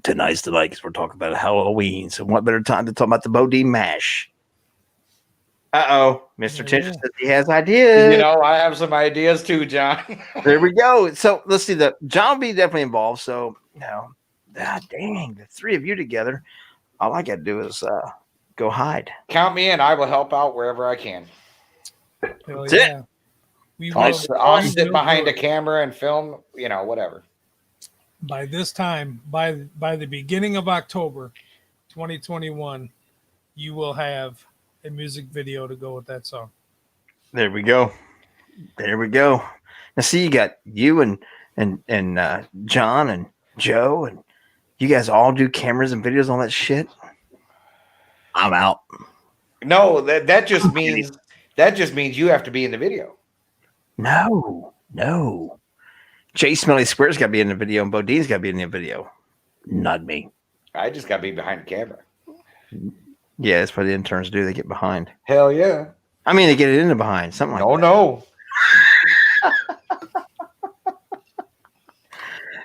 Tonight's the night because we're talking about Halloween. So what better time to talk about the Bodine mash? Uh-oh. Mr. Tension says he has ideas. You know, I have some ideas too, John. There we go. So let's see. John will be definitely involved. So, dang, the three of you together. All I got to do is go hide. Count me in. I will help out wherever I can. Hell That's it. yeah. We I'll, will- I'll we sit will behind do a it. camera and film, whatever. By this time, by the beginning of October 2021, you will have a music video to go with that song. There we go. There we go. Now, see, you got you and John and Joe, and you guys all do cameras and videos on that shit. I'm out. No, that just means you have to be in the video. No. Jay Smelly Square's got to be in the video, and Bodine's got to be in the video. Not me. I just got to be behind the camera. Yeah, that's what the interns do. They get behind. Hell yeah. I mean, they get it in the behind. Something like that. No.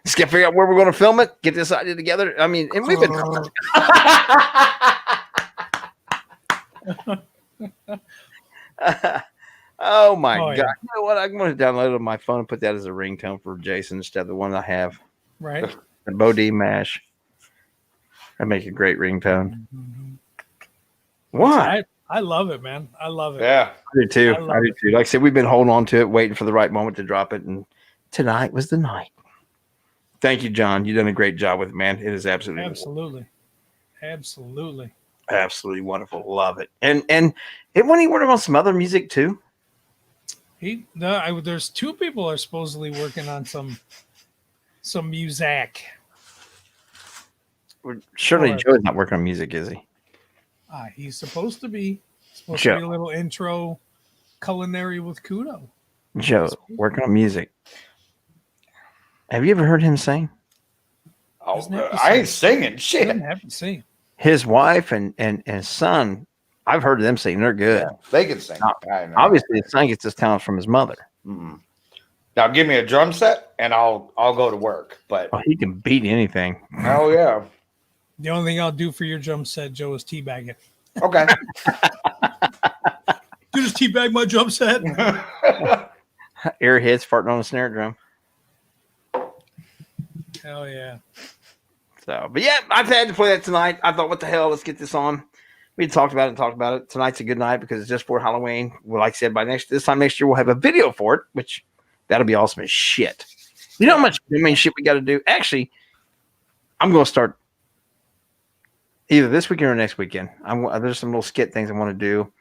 Just got to figure out where we're going to film it. Get this idea together. I mean, and we've been. Oh my Oh, God. yeah. You know what? I'm going to download it on my phone and put that as a ringtone for Jason instead of the one I have. Right? The Bodine mash. That'd make a great ringtone. Why? I love it, man. I love it. Yeah. I do too. I love I do too. Like I said, we've been holding on to it, waiting for the right moment to drop it. And tonight was the night. Thank you, John. You've done a great job with it, man. It is absolutely. Absolutely. Absolutely wonderful. Love it. And it when he worked on some other music too. There's two people are supposedly working on some music. Surely Or- Joe's not working on music, is he? He's supposed to be Joe. a little intro culinary with Kudo. Joe working on music. Have you ever heard him sing? Oh, Doesn't have to I ain't sing. singing shit. Doesn't have to sing. His wife and his son, I've heard them sing. They're good. Yeah, they can sing. No, I know. Obviously, his son gets his talent from his mother. Mm. Now give me a drum set and I'll go to work. But Oh, he can beat anything. oh yeah, The only thing I'll do for your drum set, Joe, is teabag it. okay. You just teabag my drum set. Airheads farting on a snare drum. Hell yeah. So, but yeah, I've had to play that tonight. I thought, what the hell? Let's get this on. We talked about it. Tonight's a good night because it's just for Halloween. Well, like I said, this time next year we'll have a video for it, which that'll be awesome as shit. You know how much shit we got to do? Actually, I'm going to start either this weekend or next weekend. There's some little skit things I want to do,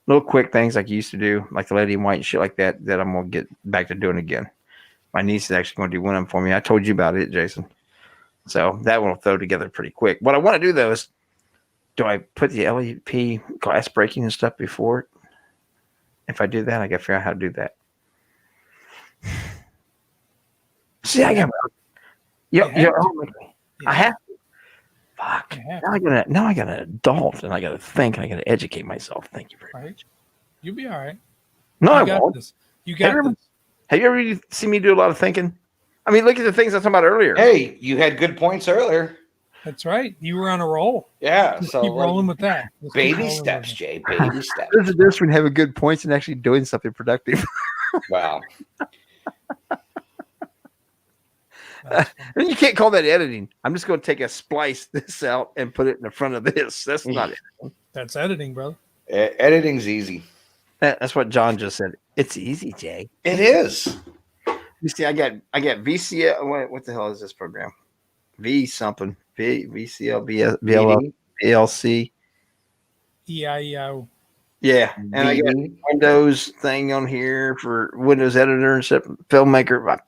little quick things like you used to do, like the Lady in White and shit like that. That I'm going to get back to doing again. My niece is actually going to do one of them for me. I told you about it, Jason. So that one will throw together pretty quick. What I want to do though is, do I put the LEP glass breaking and stuff before it? If I do that, I got to figure out how to do that. See, I got. I have. Fuck. Yeah. Now I got an adult, and I got to think, and I got to educate myself. Thank you very much. Right. You'll be all right. No, I You got won't. this. You got Have you this. Have you ever seen me do a lot of thinking? I mean, look at the things I was talking about earlier. Hey, you had good points earlier. That's right. You were on a roll. Yeah. Just So keep like, with that. Just keep baby rolling steps, with it. Jay. Baby steps. There's a difference between having good points and actually doing something productive. Wow. That's fine. And you can't call that editing. I'm just going to take splice this out and put it in the front of this. That's not it. That's editing, brother. Editing's easy. That's what John just said. It's easy, Jay. It is. You see, I got VCL. What the hell is this program? V something. VCL, VLC. VLC. EIEO. Yeah, and I got Windows thing on here for Windows Editor and stuff. Filmmaker.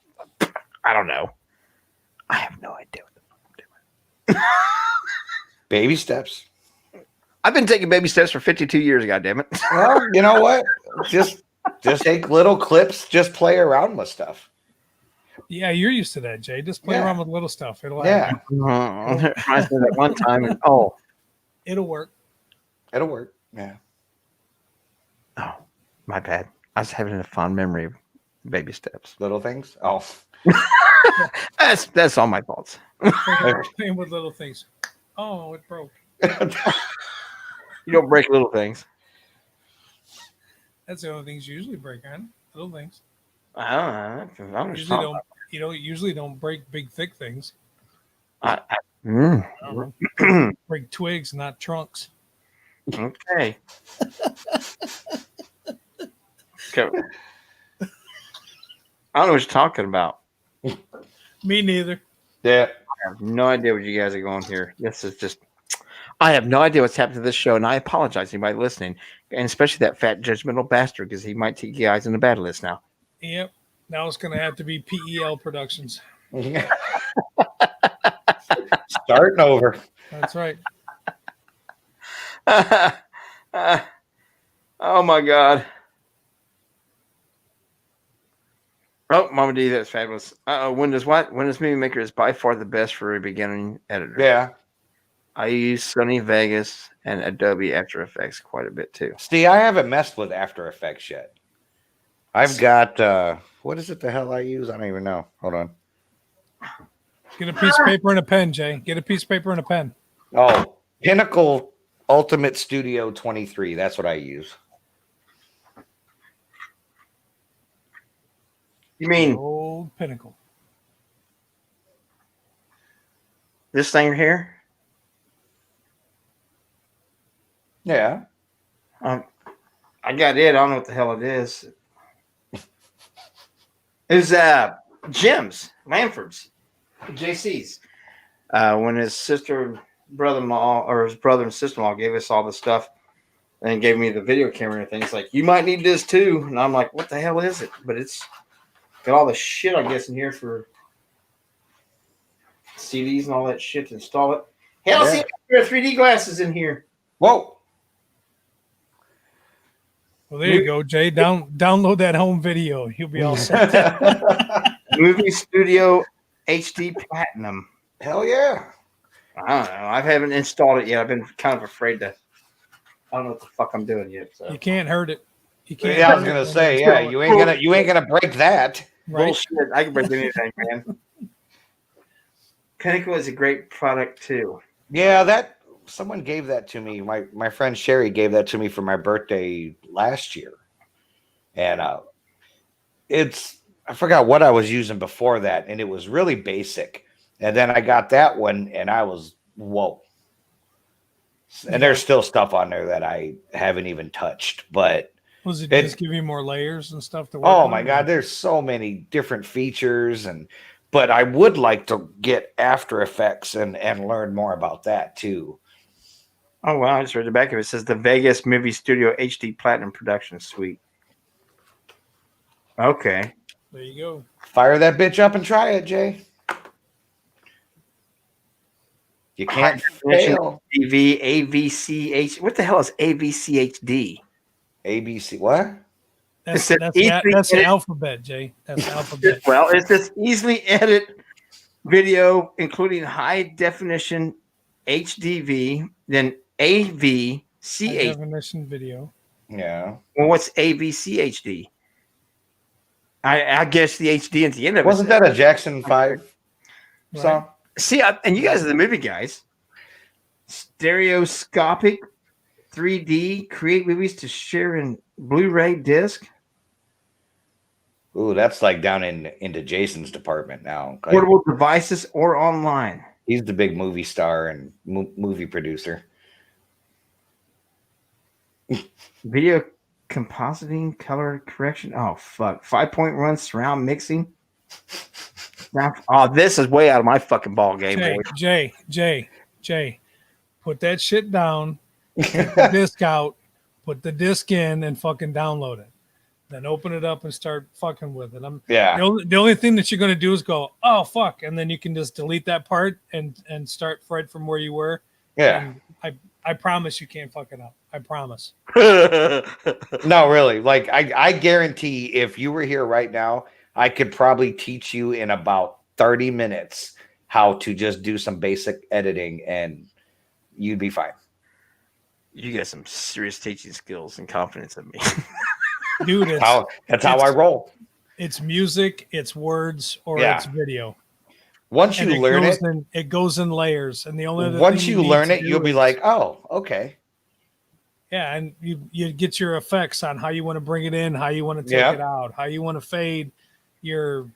I don't know. I have no idea what the fuck I'm doing. Baby steps. I've been taking baby steps for 52 years. Goddammit. Well, you know what? Just take little clips. Just play around with stuff. Yeah, you're used to that, Jay. Just play Yeah. around with little stuff. It'll Yeah. happen. I said that one time. And, oh, It'll work. It'll work. Yeah. my bad. I was having a fond memory of baby steps. Little things. Oh. That's all my faults. Playing with little things. Oh, it broke. You don't break little things. That's the only things you usually break, huh? Little things. I don't know. I'm just Usually talking don't. You know, usually don't break big thick things. about- I don't know. Mm. Break twigs, not trunks. Okay. Okay. I don't know what you're talking about. Me neither. Yeah. I have no idea what you guys are going here. This is just, I have no idea what's happened to this show, and I apologize to anybody listening, and especially that fat judgmental bastard, because he might take you guys in the bad list now. Yep. Now it's going to have to be PEL Productions. Starting over. That's right. Oh my God. Oh, Mama D, that's fabulous. Windows what? Windows Movie Maker is by far the best for a beginning editor. Yeah. I use Sony Vegas and Adobe After Effects quite a bit too. See, I haven't messed with After Effects yet. I've got what is it the hell I use? I don't even know. Hold on. Get a piece of paper and a pen, Jay. Get a piece of paper and a pen. Oh, Pinnacle Ultimate Studio 23. That's what I use. You mean Old Pinnacle. this thing here? Yeah. I got it. I don't know what the hell it is. It's Jim's, Lanford's, JC's. When his sister brother-in-law or his brother and sister-in-law gave us all the stuff and gave me the video camera and things. Like, you might need this too. And I'm like, what the hell is it? But it's got all the shit, I guess, in here for CDs and all that shit to install it. Hell, see, there are 3D glasses in here. Whoa. Well, there you go, Jay. Download that home video. You'll be all set. Movie Studio HD Platinum. Hell yeah. I don't know. I haven't installed it yet. I've been kind of afraid to. I don't know what the fuck I'm doing yet. So. You can't hurt it. You can't. Yeah, I was hurt gonna it. say, yeah, you ain't gonna break that. Right. Bullshit. I can break anything, man. Pinnacle is a great product too. Yeah, that someone gave that to me. My friend Sherry gave that to me for my birthday last year, and I forgot what I was using before that, and it was really basic. And then I got that one, and I was whoa. And there's still stuff on there that I haven't even touched, but Was it just give you more layers and stuff to work oh on? my god, there's so many different features, but I would like to get After Effects and learn more about that too. Oh wow! I just read the back of it. It says the Vegas Movie Studio HD Platinum Production Suite. Okay. There you go. Fire that bitch up and try it, Jay. You can't fail. TV AVCH. What the hell is AVCHD? ABC what? That's It's the alphabet, Jay. That's the alphabet. Well, it's this easily edit video, including high definition HDV, then AVCH. High definition video. Yeah. Well, what's AVCHD? I guess the HD at the end of it. Wasn't that a Jackson 5 song? See, and you guys are the movie guys. Stereoscopic 3D, create movies to share in Blu-ray disc. Ooh, that's like down into Jason's department now. Like, Portable devices or online. he's the big movie star and movie producer. Video compositing, color correction. Oh, fuck. 5-point run, surround mixing. Oh, this is way out of my fucking ball game, boy. Jay, put that shit down, take the disc out, put the disc in, and fucking download it. Then open it up and start fucking with it. Yeah. The only thing that you're gonna do is go, oh fuck, and then you can just delete that part and start right from where you were. Yeah. And I promise you can't fuck it up. I promise. No, really. Like I guarantee if you were here right now, I could probably teach you in about 30 minutes how to just do some basic editing and you'd be fine. You got some serious teaching skills and confidence in me. Dude, That's how I roll. It's music, it's words, or Yeah. it's video. Once you learn it, it goes in layers. And the only other once thing you need learn to it, do you'll be is- like, oh, okay. yeah, and you get your effects on how you want to bring it in, how you want to take Yeah. it out, how you want to fade your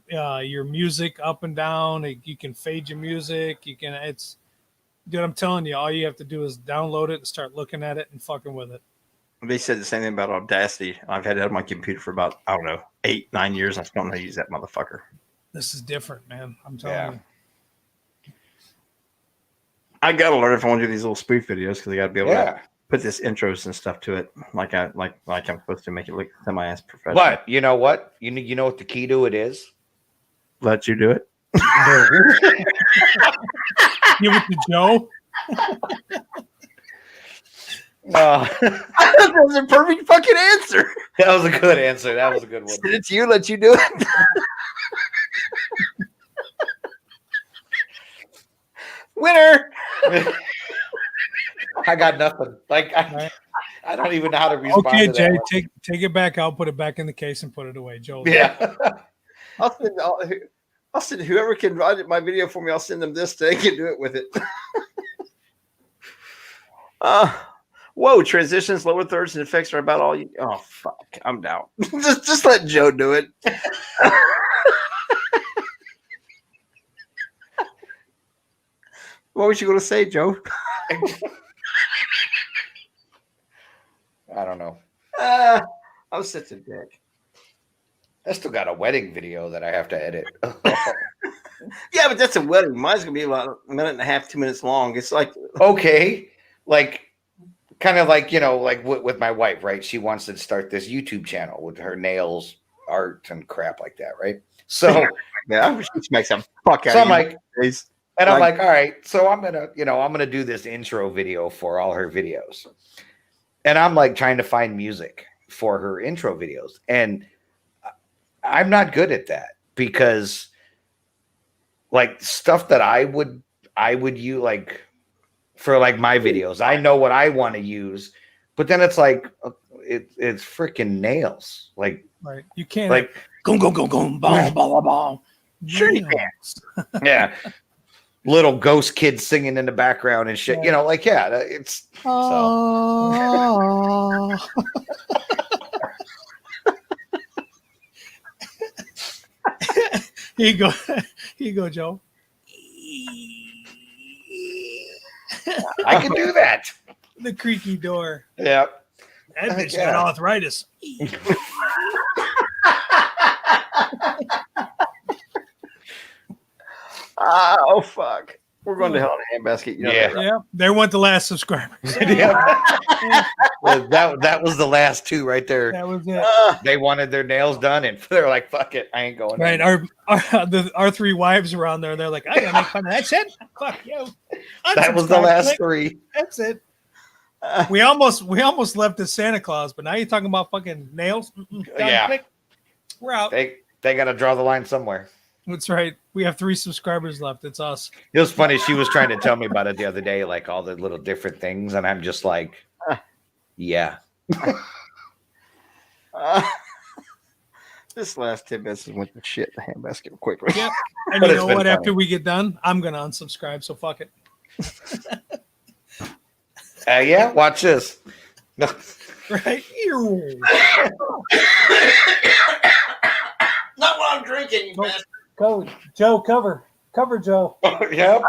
music up and down. You can fade your music. Dude, I'm telling you, all you have to do is download it and start looking at it and fucking with it. They said the same thing about Audacity. I've had it on my computer for about, 8-9 years. I still don't know how to use that motherfucker. This is different, man. I'm telling you. I gotta learn if I want to do these little spoof videos because I gotta be able to Yeah. put this intros and stuff to it, like I'm supposed to make it look semi-ass professional. But you know what? You know what the key to it is? Let you do it. Give it to Joe. That was a perfect fucking answer. That was a good answer. That was a good one. Send it to you. Let you do it. Winner. I got nothing. Like I don't even know how to respond. Okay, to Jay, that take it back out, put it back in the case, and put it away, Joe. one. Yeah. I'll send whoever can write my video for me. I'll send them this. They can do it with it. Whoa! Transitions, lower thirds, and effects are about all you. Oh fuck! I'm down. just let Joe do it. What was you going to say, Joe? I don't know. I'm such a dick. I still got a wedding video that I have to edit. Yeah, but that's a wedding. Mine's gonna be about a minute and a half, 2 minutes long. It's like Okay, like kind of like like with my wife, right? She wants to start this YouTube channel with her nails, art, and crap like that, right? So yeah, I wish she makes a fuck out So of I'm you like, nowadays. and I'm Like- like, all right, so I'm gonna do this intro video for all her videos, and I'm like trying to find music for her intro videos, and I'm not good at that because like stuff that I would use like for like my videos, I know what I want to use, but then it's like it's freaking nails, like Right. You can't like go, go, go, go, bong, bong, bong. Sure you Nails. yeah. Little ghost kids singing in the background and shit, like it's Oh. Here you go. Here you go, Joe. I can do that. The creaky door. Yeah. That bitch Yeah. got arthritis. Oh fuck. We're going to hell in a handbasket. Yeah. That, Yeah, there went the last subscribers. Yeah. Well, that was the last two right there. That was it. They wanted their nails done, and they're like, "Fuck it, I ain't going." Right, in." our three wives were on there. They're like, I gotta make fun of that shit. Fuck you. That was the Unsubscribe, last click. three. That's it. We almost left as Santa Claus, but now you're talking about fucking nails. Done, Yeah. click. We're out. They got to draw the line somewhere. That's right. We have 3 subscribers left. It's us. It was funny. She was trying to tell me about it the other day, like all the little different things, and I'm just like, "Yeah." this last 10 minutes went to shit in the handbasket quickly. Yep. And But you it's know been what? funny. After we get done, I'm gonna unsubscribe. So fuck it. Yeah. Watch this. No. Right? Ew. Not while I'm drinking, you bastard. Go, Joe. Cover, Joe. Yep.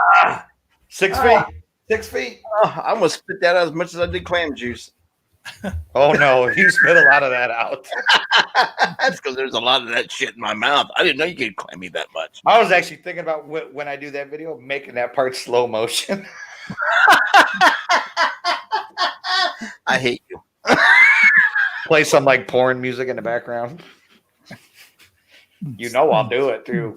6 feet. 6 feet. I almost spit that out as much as I did clam juice. Oh no, you spit a lot of that out. That's because there's a lot of that shit in my mouth. I didn't know you could claim me that much. I was actually thinking about when I do that video, making that part slow motion. I hate you. Play some like porn music in the background. You know I'll do it too.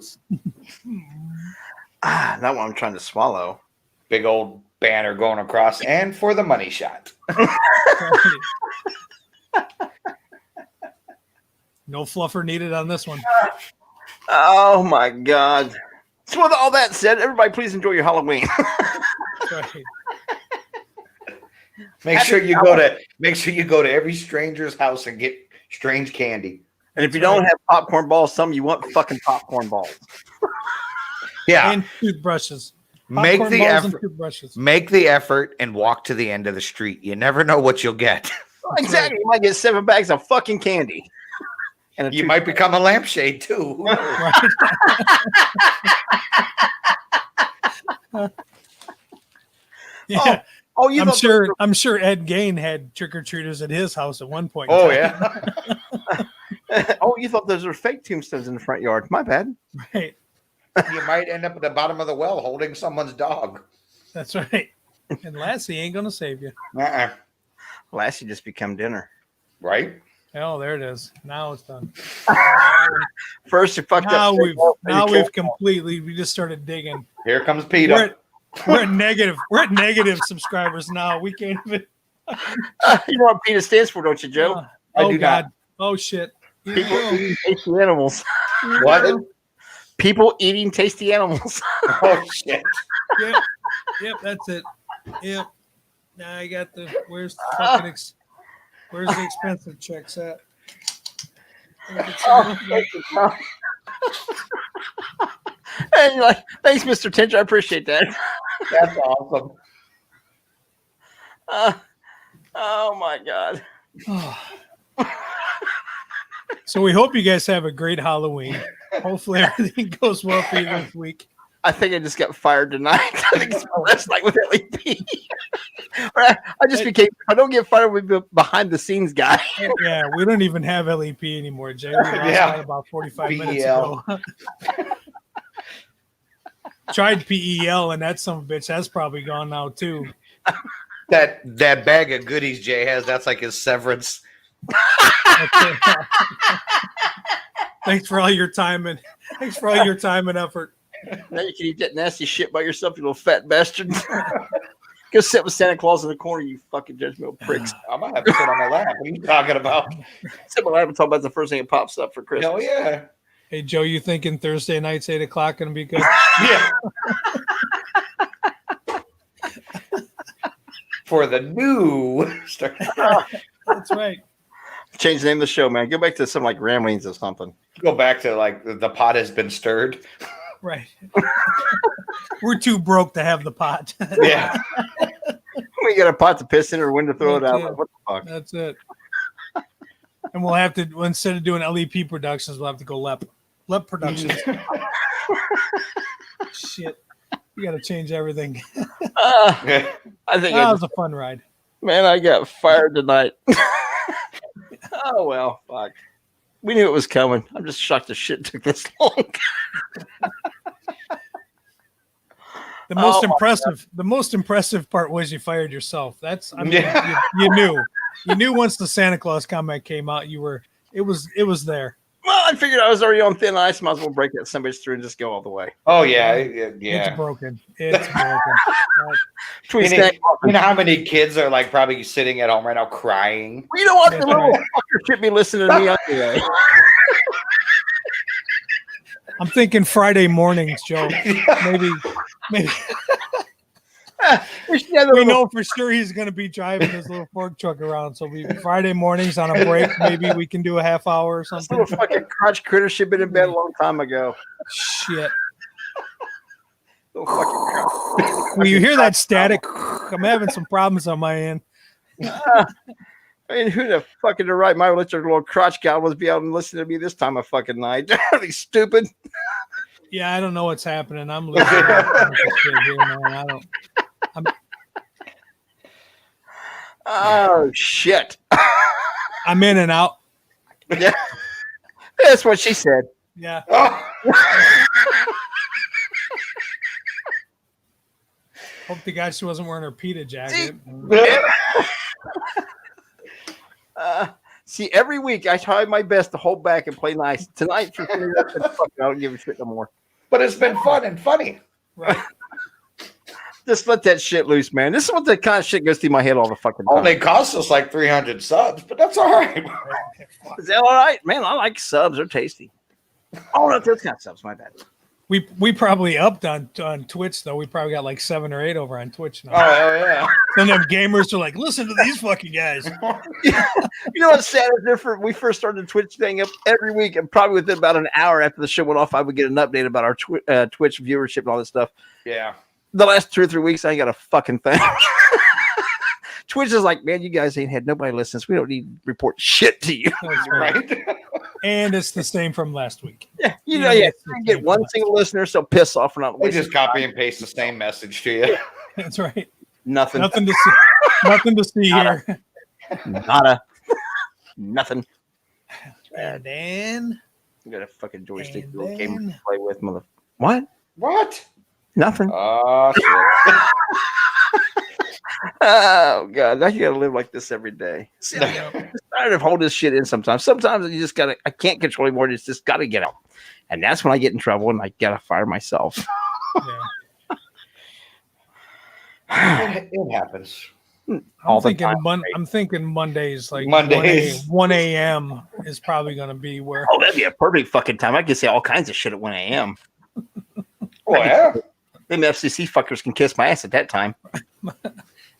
That one I'm trying to swallow. Big old banner going across, and for the money shot. No fluffer needed on this one. Oh my god. So with all that said, everybody please enjoy your Halloween. Right. Make sure you go to every stranger's house and get strange candy. And if you don't have popcorn balls, some of you want fucking popcorn balls. Yeah. And toothbrushes. Make Popcorn the balls and effort. toothbrushes. Make the effort and walk to the end of the street. You never know what you'll get. Exactly. You might get 7 bags of fucking candy. And a You might become a lampshade too. Who knows? Right. Yeah. Oh, you thought I'm sure Ed Gain had trick or treaters at his house at one point. Oh in yeah. time. Oh, you thought those were fake tombstones in the front yard. My bad. Right. You might end up at the bottom of the well holding someone's dog. That's right. And Lassie ain't gonna save you. Uh-uh. Lassie just become dinner. Right? Oh, there it is. Now it's done. First, you fucked Now up. we've completely. We just started digging. Here comes Peter. We're at negative. We're at negative subscribers now. We can't even. You know what PETA stands for, don't you, Joe? I Oh do God. not. Oh shit. People eating tasty animals. What? People eating tasty animals. Oh shit. Yep. Yep. That's it. Yep. Now I got the. Where's the fucking where's the expensive checks at? And you're like, thanks, Mr. Tinch. I appreciate that. That's awesome. Oh my God. So we hope you guys have a great Halloween. Hopefully everything goes well for you this week. I think I just got fired tonight. I think it's my last night with LEP. I just became, if I don't get fired, we'll be behind the scenes guy. Yeah, we don't even have LEP anymore, Jay. We lost Yeah. that about 45 minutes BEL. ago. Tried PEL, and that son of a bitch, that's probably gone now too. That bag of goodies Jay has, that's like his severance. Thanks for all your time and effort. Now you can eat that nasty shit by yourself, you little fat bastard. Go sit with Santa Claus in the corner, you fucking judgmental pricks. I might have to sit on my lap. What are you talking about? Sit on my lap and talk about the first thing that pops up for Christmas. Hell yeah. Hey Joe, you thinking Thursday nights 8 o'clock gonna be good? Yeah. For the new start. That's right. Change the name of the show, man. Go back to some like Ramblings or something. Go back to like the pot has been stirred. Right. We're too broke to have the pot. Yeah. We got a pot to piss in or when to throw it out. That's it. What the fuck? That's it. And we'll have to, instead of doing LEP Productions, we'll have to go LEP Productions. Shit. You got to change everything. I think That was a fun ride. man, I got fired tonight. Oh well, fuck. We knew it was coming. I'm just shocked the shit took this long. The most Oh, my impressive part was you fired yourself. That's, I mean, Yeah. you knew once the Santa Claus comment came out, it was there. Well, I figured I was already on thin ice. Might as well break that somebody's through and just go all the way. Oh yeah. It's Yeah. broken. It's broken. Between You know, Santa Claus and- how many kids are like probably sitting at home right now crying? Well, you know what? The That's little right. fucker should be listening to me anyway. I'm thinking Friday mornings, Joe. Maybe we know for sure he's going to be driving his little fork truck around. So Friday mornings on a break, maybe we can do a half hour or This something. little fucking crotch critter should have been in bed a long time ago. Shit. Little fucking crotch. When you hear that static, I'm having some problems on my end. I mean, who the fuck in the right mind would let your little crotch guy was be out and listen to me this time of fucking night? Are they stupid? Yeah, I don't know what's happening. I'm losing all kinds of shit here, man. Oh shit! I'm in and out. Yeah, that's what she said. Yeah. Oh. Hope to God she wasn't wearing her PETA jacket. See, every week I try my best to hold back and play nice. Tonight, for some reason, fuck, I don't give a shit no more. But it's been fun and funny. Right. Just let that shit loose, man. This is what the kind of shit goes through my head all the fucking time. Only cost us like 300 subs, but that's all right. Is that all right, man? I like subs; they're tasty. Oh, no, those kind of subs. My bad. We probably upped on Twitch though. We probably got like 7 or 8 over on Twitch now. Oh, hell yeah. Some of them gamers are like, listen to these fucking guys. You know what's sad is different. We first started the Twitch thing up every week, and probably within about an hour after the show went off, I would get an update about our Twitch viewership and all this stuff. Yeah. The last 2 or 3 weeks, I ain't got a fucking thing. Twitch is like, man, you guys ain't had nobody listens. We don't need to report shit to you. That's right. Right? And it's the same from last week. Yeah, you know, Yeah, yeah. it's the You get same one from single listener, so piss off for not They listening. just copy and paste the same message to you. That's right. Nothing. Nothing to see. Nothing to see here. Nada. Nothing. And then You got a fucking joystick And little game then- to play with, mother. What? What? Nothing. Oh, shit. Oh god, now you gotta live like this every day. See, I'm just tired of holding this shit in sometimes. Sometimes you just gotta, I can't control anymore. It's just gotta get out. And that's when I get in trouble and I gotta fire myself. yeah. It happens. All the time. I'm thinking Mondays, like Mondays. 1 a.m. is probably going to be where. Oh, that'd be a perfect fucking time. I could say all kinds of shit at 1 a.m. Oh, yeah. Them FCC fuckers can kiss my ass at that time.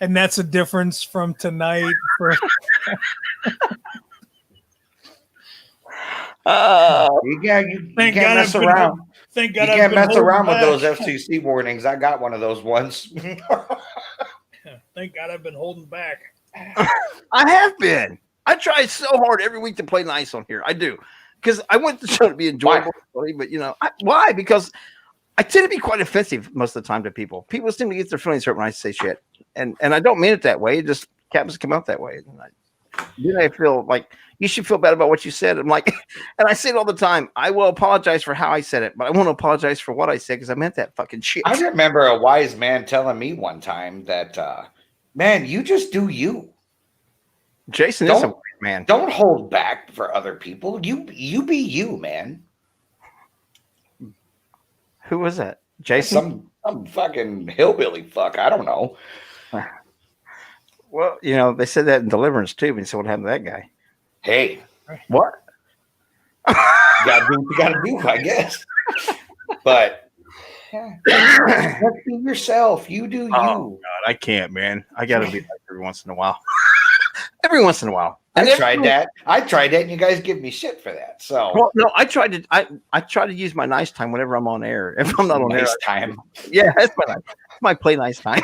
And that's a difference from tonight. For You can't Thank God mess I've been around. thank You God I've can't been mess around with holding those back. FCC warnings. I got one of those once. Thank God I've been holding back. I have been. I try so hard every week to play nice on here. I do. Because I want the show to be enjoyable. But, you know, why? Because I tend to be quite offensive most of the time to people. People seem to get their feelings hurt when I say shit. And I don't mean it that way. It just happens to come out that way. And Then I feel like you should feel bad about what you said. I'm like, and I say it all the time. I will apologize for how I said it, but I won't apologize for what I said because I meant that fucking shit. I remember a wise man telling me one time that, man, you just do you. Jason is a weird man. Don't hold back for other people. You be you, man. Who was that? Jason? Some fucking hillbilly fuck. I don't know. Well, you know, they said that in Deliverance too, and so what happened to that guy? Hey, What? you gotta do what you gotta do, I guess. But just be yourself. You do you. Oh, God, I can't, man. I gotta be like every once in a while. Every once in a while. And I tried that, and you guys give me shit for that. So, Well, no, I try to use my nice time whenever I'm on air. If I'm not on nice air, time. yeah, that's my play nice time.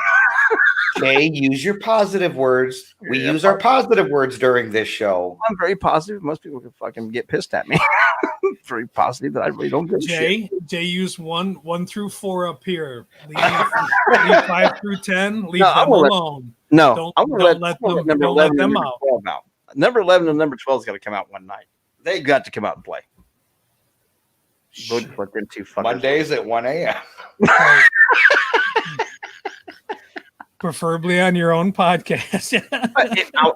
Okay, use your positive words. We Yeah. use our positive words during this show. I'm very positive. Most people can fucking get pissed at me. Very positive that I really don't give a shit. Jay used 1 through 4 up here. Leave 5 through 10. Leave No, them alone. No, Don't- I'm gonna don't let let them- number don't let 11 and them number out. 12 out. Number 11 and number 12 is going to come out one night. They got to come out and play. We'll just let them two fuckers. Mondays at 1 a.m. Preferably on your own podcast.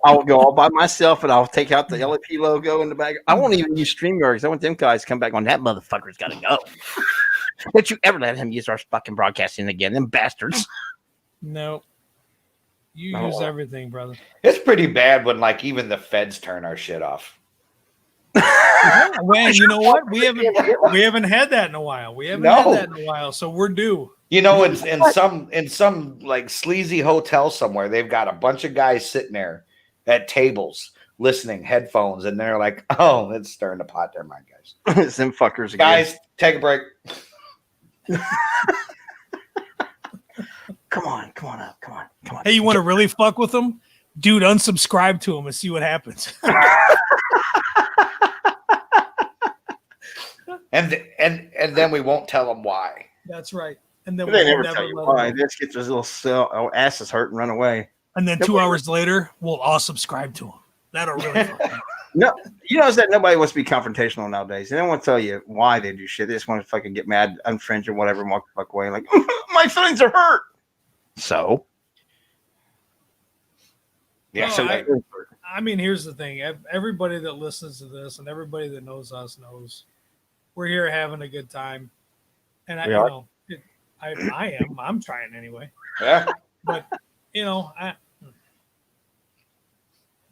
I'll go all by myself and I'll take out the LAP logo in the back. I won't even use StreamYard because I want them guys to come back on that motherfucker's got to go. Don't you ever let him use our fucking broadcasting again, them bastards. No. You Oh. use everything, brother. It's pretty bad when like even the feds turn our shit off. Well, you know what? We haven't had that in a while. We haven't had that in a while, so we're due. You know, in some like sleazy hotel somewhere, they've got a bunch of guys sitting there at tables listening, headphones, and they're like, "Oh, it's stirring the pot there, mind, guys. It's them fuckers again. Guys, take a break." Come on up. Come on. Hey, you want to really fuck with them? Dude, unsubscribe to them and see what happens. And then we won't tell them why. That's right. And then They we'll never tell you let 'em why. know. They just get those little asses hurt and run away. And then 2 hours later, we'll all subscribe to them. That'll really fuck them. No, you know that nobody wants to be confrontational nowadays. They don't want to tell you why they do shit. They just want to fucking get mad, unfriend or whatever, and walk the fuck away. Like, my feelings are hurt. So, Yeah. No, So I mean, here's the thing. Everybody that listens to this and everybody that knows us knows we're here having a good time. And I, We you are. know, I am. I'm trying anyway. yeah. But you know,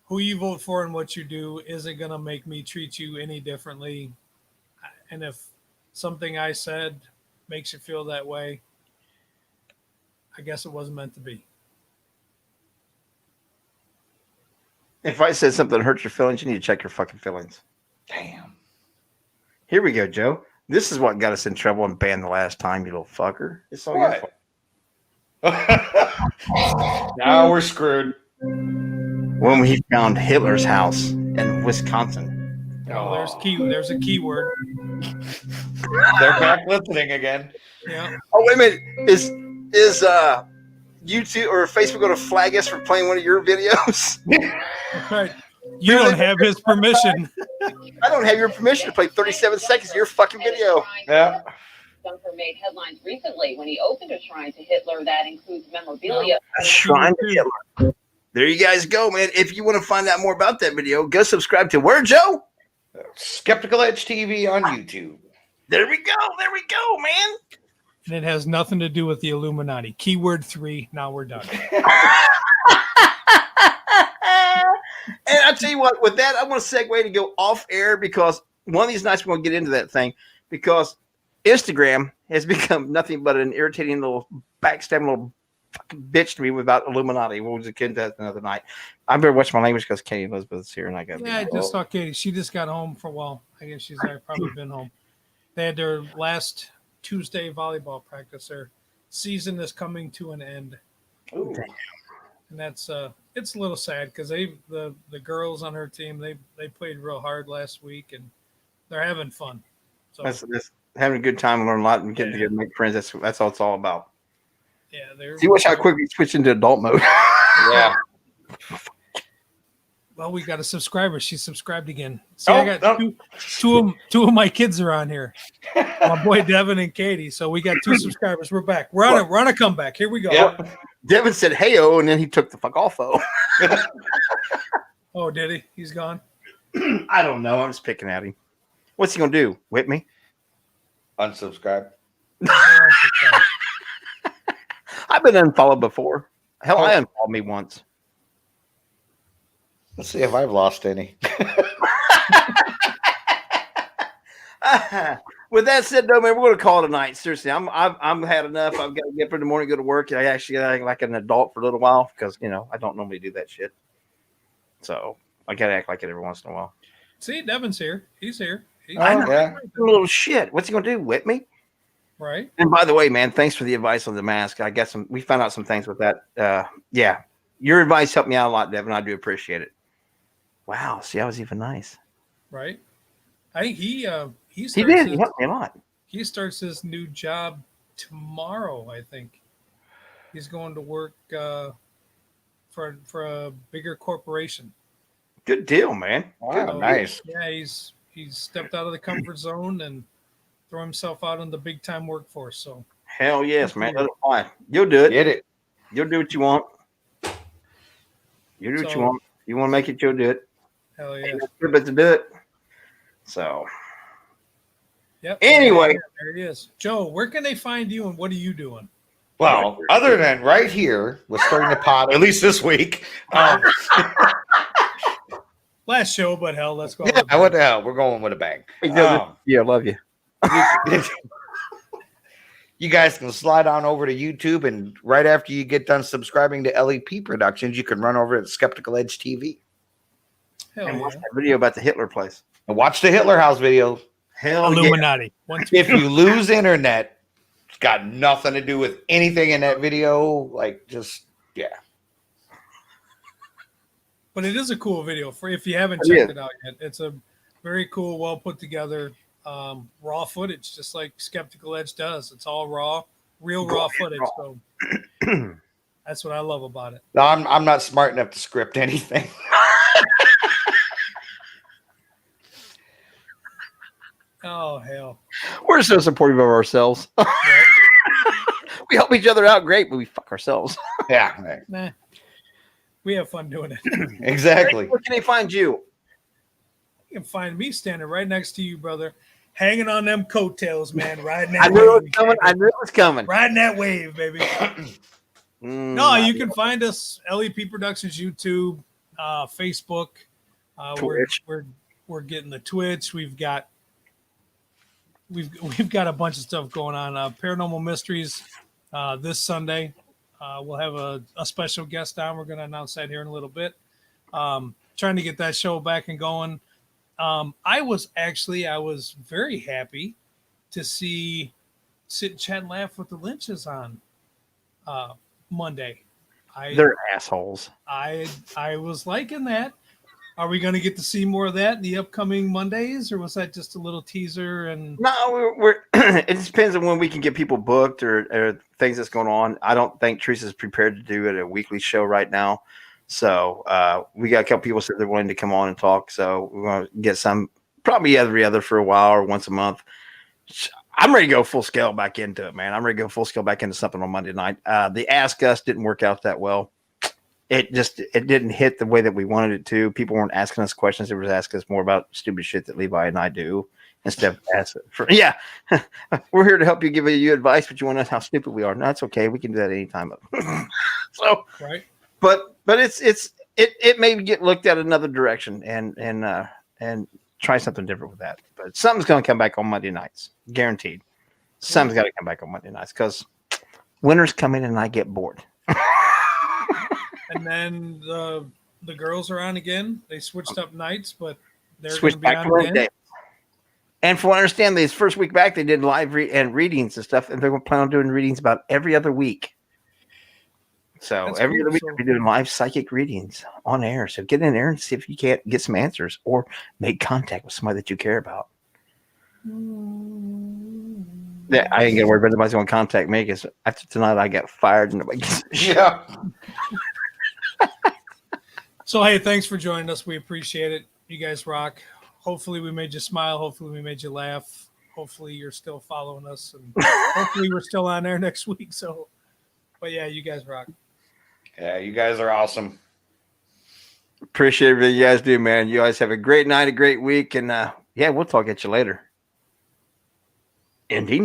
who you vote for and what you do isn't gonna make me treat you any differently. And if something I said makes you feel that way, I guess it wasn't meant to be. if I said something that hurts your feelings, you need to check your fucking feelings. Damn. Here we go, Joe. This is what got us in trouble and banned the last time, you little fucker. It's all your What? fault. Now we're screwed. When we found Hitler's house in Wisconsin. Oh, There's a keyword. They're back listening again. Yeah. Oh, wait a minute. Is YouTube or Facebook going to flag us for playing one of your videos? Right. You don't have his permission. I don't have your permission to play 37 seconds of your fucking video. Yeah. Dunker made headlines recently when he opened a shrine to Hitler that includes memorabilia. A shrine to Hitler. There you guys go, man. If you want to find out more about that video, go subscribe to where, Joe? Skeptical Edge TV on YouTube. There we go, man. And it has nothing to do with the Illuminati. Keyword 3. Now we're done. And I'll tell you what, with that, I want to segue to go off air because one of these nights we're going to get into that thing because Instagram has become nothing but an irritating little backstabbing little fucking bitch to me about Illuminati. We'll just get into that another night. I better watch my language because Katie Elizabeth's here and I got to Yeah, I just saw Katie. She just got home for, well, I guess she's probably been home. They had their last Tuesday volleyball practice. Their season is coming to an end. Ooh. And that's it's a little sad because the girls on her team they played real hard last week and they're having fun. So That's having a good time and learn a lot and getting together and make friends. That's all it's all about. yeah, they're See, watch how quick we switch into adult mode. Yeah. Well, we got a subscriber. She subscribed again. See, I got no. two of my kids are on here. My boy Devin and Katie. So we got 2 subscribers. We're back. We're on a comeback. Here we go. Yep. Devin said, "Hey-oh," and then he took the fuck off. Oh, did he? He's gone. I don't know. I'm just picking at him. What's he gonna do? Whip me? Unsubscribe. I've been unfollowed before. Hell, I unfollowed me once. Let's see if I've lost any. With that said, though, man, we're going to call it a night. Seriously, I'm had enough. I've got to get up in the morning, go to work. I actually act like an adult for a little while because I don't normally do that shit. So I got to act like it every once in a while. See, Devin's here. He's here. Yeah. A little shit. What's he going to do? Whip me? Right. And by the way, man, thanks for the advice on the mask. I got we found out some things with that. Yeah, your advice helped me out a lot, Devin. I do appreciate it. Wow. See, I was even nice. Right. I think he did. He helped me a lot. He starts his new job tomorrow. I think he's going to work for a bigger corporation. Good deal, man. Wow, So, nice. Yeah, he's stepped out of the comfort zone and throw himself out in the big time workforce. So Hell yes, man. Let it fly. You'll do it. Get it. You'll do what you want. You do what you want. You want to make it, you'll do it. hell yeah. But to do it. So Yep. Anyway. There he is. Joe, where can they find you and what are you doing? Well, other than right here with Stirring the Pot, at least this week. Last show, but hell, let's go. Yeah, what the hell? We're going with a bang. Yeah, I love you. You guys can slide on over to YouTube, and right after you get done subscribing to LEP Productions, you can run over to Skeptical Edge TV Hell And yeah. watch that video about the Hitler place. and watch the Hitler House video. Hell yeah. Illuminati. 1, 2, If you lose internet, it's got nothing to do with anything in that video. Like, just, yeah. But it is a cool video for if you haven't It checked is. it out yet. It's a very cool, well put together raw footage, just like Skeptical Edge does. It's all raw, real raw footage. So that's what I love about it. No, I'm not smart enough to script anything. Oh hell. We're so supportive of ourselves. We help each other out great, but we fuck ourselves. Yeah, Nah. We have fun doing it. exactly. Where can they find you? You can find me standing right next to you, brother, hanging on them coattails, man. Riding I that knew it was wave. coming. I knew it was coming. Riding that wave, baby. No, you can find us LEP Productions YouTube, Facebook. Twitch. We're getting the Twitch. We've got a bunch of stuff going on. Paranormal Mysteries this Sunday. We'll have a special guest on. We're going to announce that here in a little bit. Trying to get that show back and going. I was very happy to see Sit, Chat, and Laugh with the Lynches on Monday. They're assholes. I was liking that. Are we going to get to see more of that in the upcoming Mondays, or was that just a little teaser? And No, we're it just depends on when we can get people booked or things that's going on. I don't think Teresa's prepared to do it a weekly show right now. So we got a couple people said they're willing to come on and talk. So we're going to get some probably every other for a while or once a month. I'm ready to go full scale back into it, man. I'm ready to go full scale back into something on Monday night. The Ask Us didn't work out that well. It didn't hit the way that we wanted it to. People weren't asking us questions. They were asking us more about stupid shit that Levi and I do instead of asking for, yeah, we're here to help you, give you advice, but you want to know how stupid we are. No, that's okay. We can do that anytime. So, right. but it may get looked at another direction and try something different with that. But something's going to come back on Monday nights, guaranteed. Something's got to come back on Monday nights because winter's coming and I get bored. And then the girls are on again. They switched up nights, but they're going to Switch be back on to again. Wednesday. And from what I understand, this first week back, they did live and readings and stuff, and they're going to plan on doing readings about every other week. So That's every cool. other week, So- they'll be doing live psychic readings on air. So get in there and see if you can't get some answers or make contact with somebody that you care about. Yeah, I ain't gonna worry about anybody's gonna contact me because after tonight I got fired and nobody gives a shit. Yeah. So, hey, thanks for joining us. We appreciate it. You guys rock. Hopefully we made you smile. Hopefully we made you laugh. Hopefully you're still following us. And hopefully we're still on there next week. So, but yeah, you guys rock. Yeah, you guys are awesome. Appreciate everything you guys do, man. You guys have a great night, a great week. And yeah, we'll talk at you later. Ending.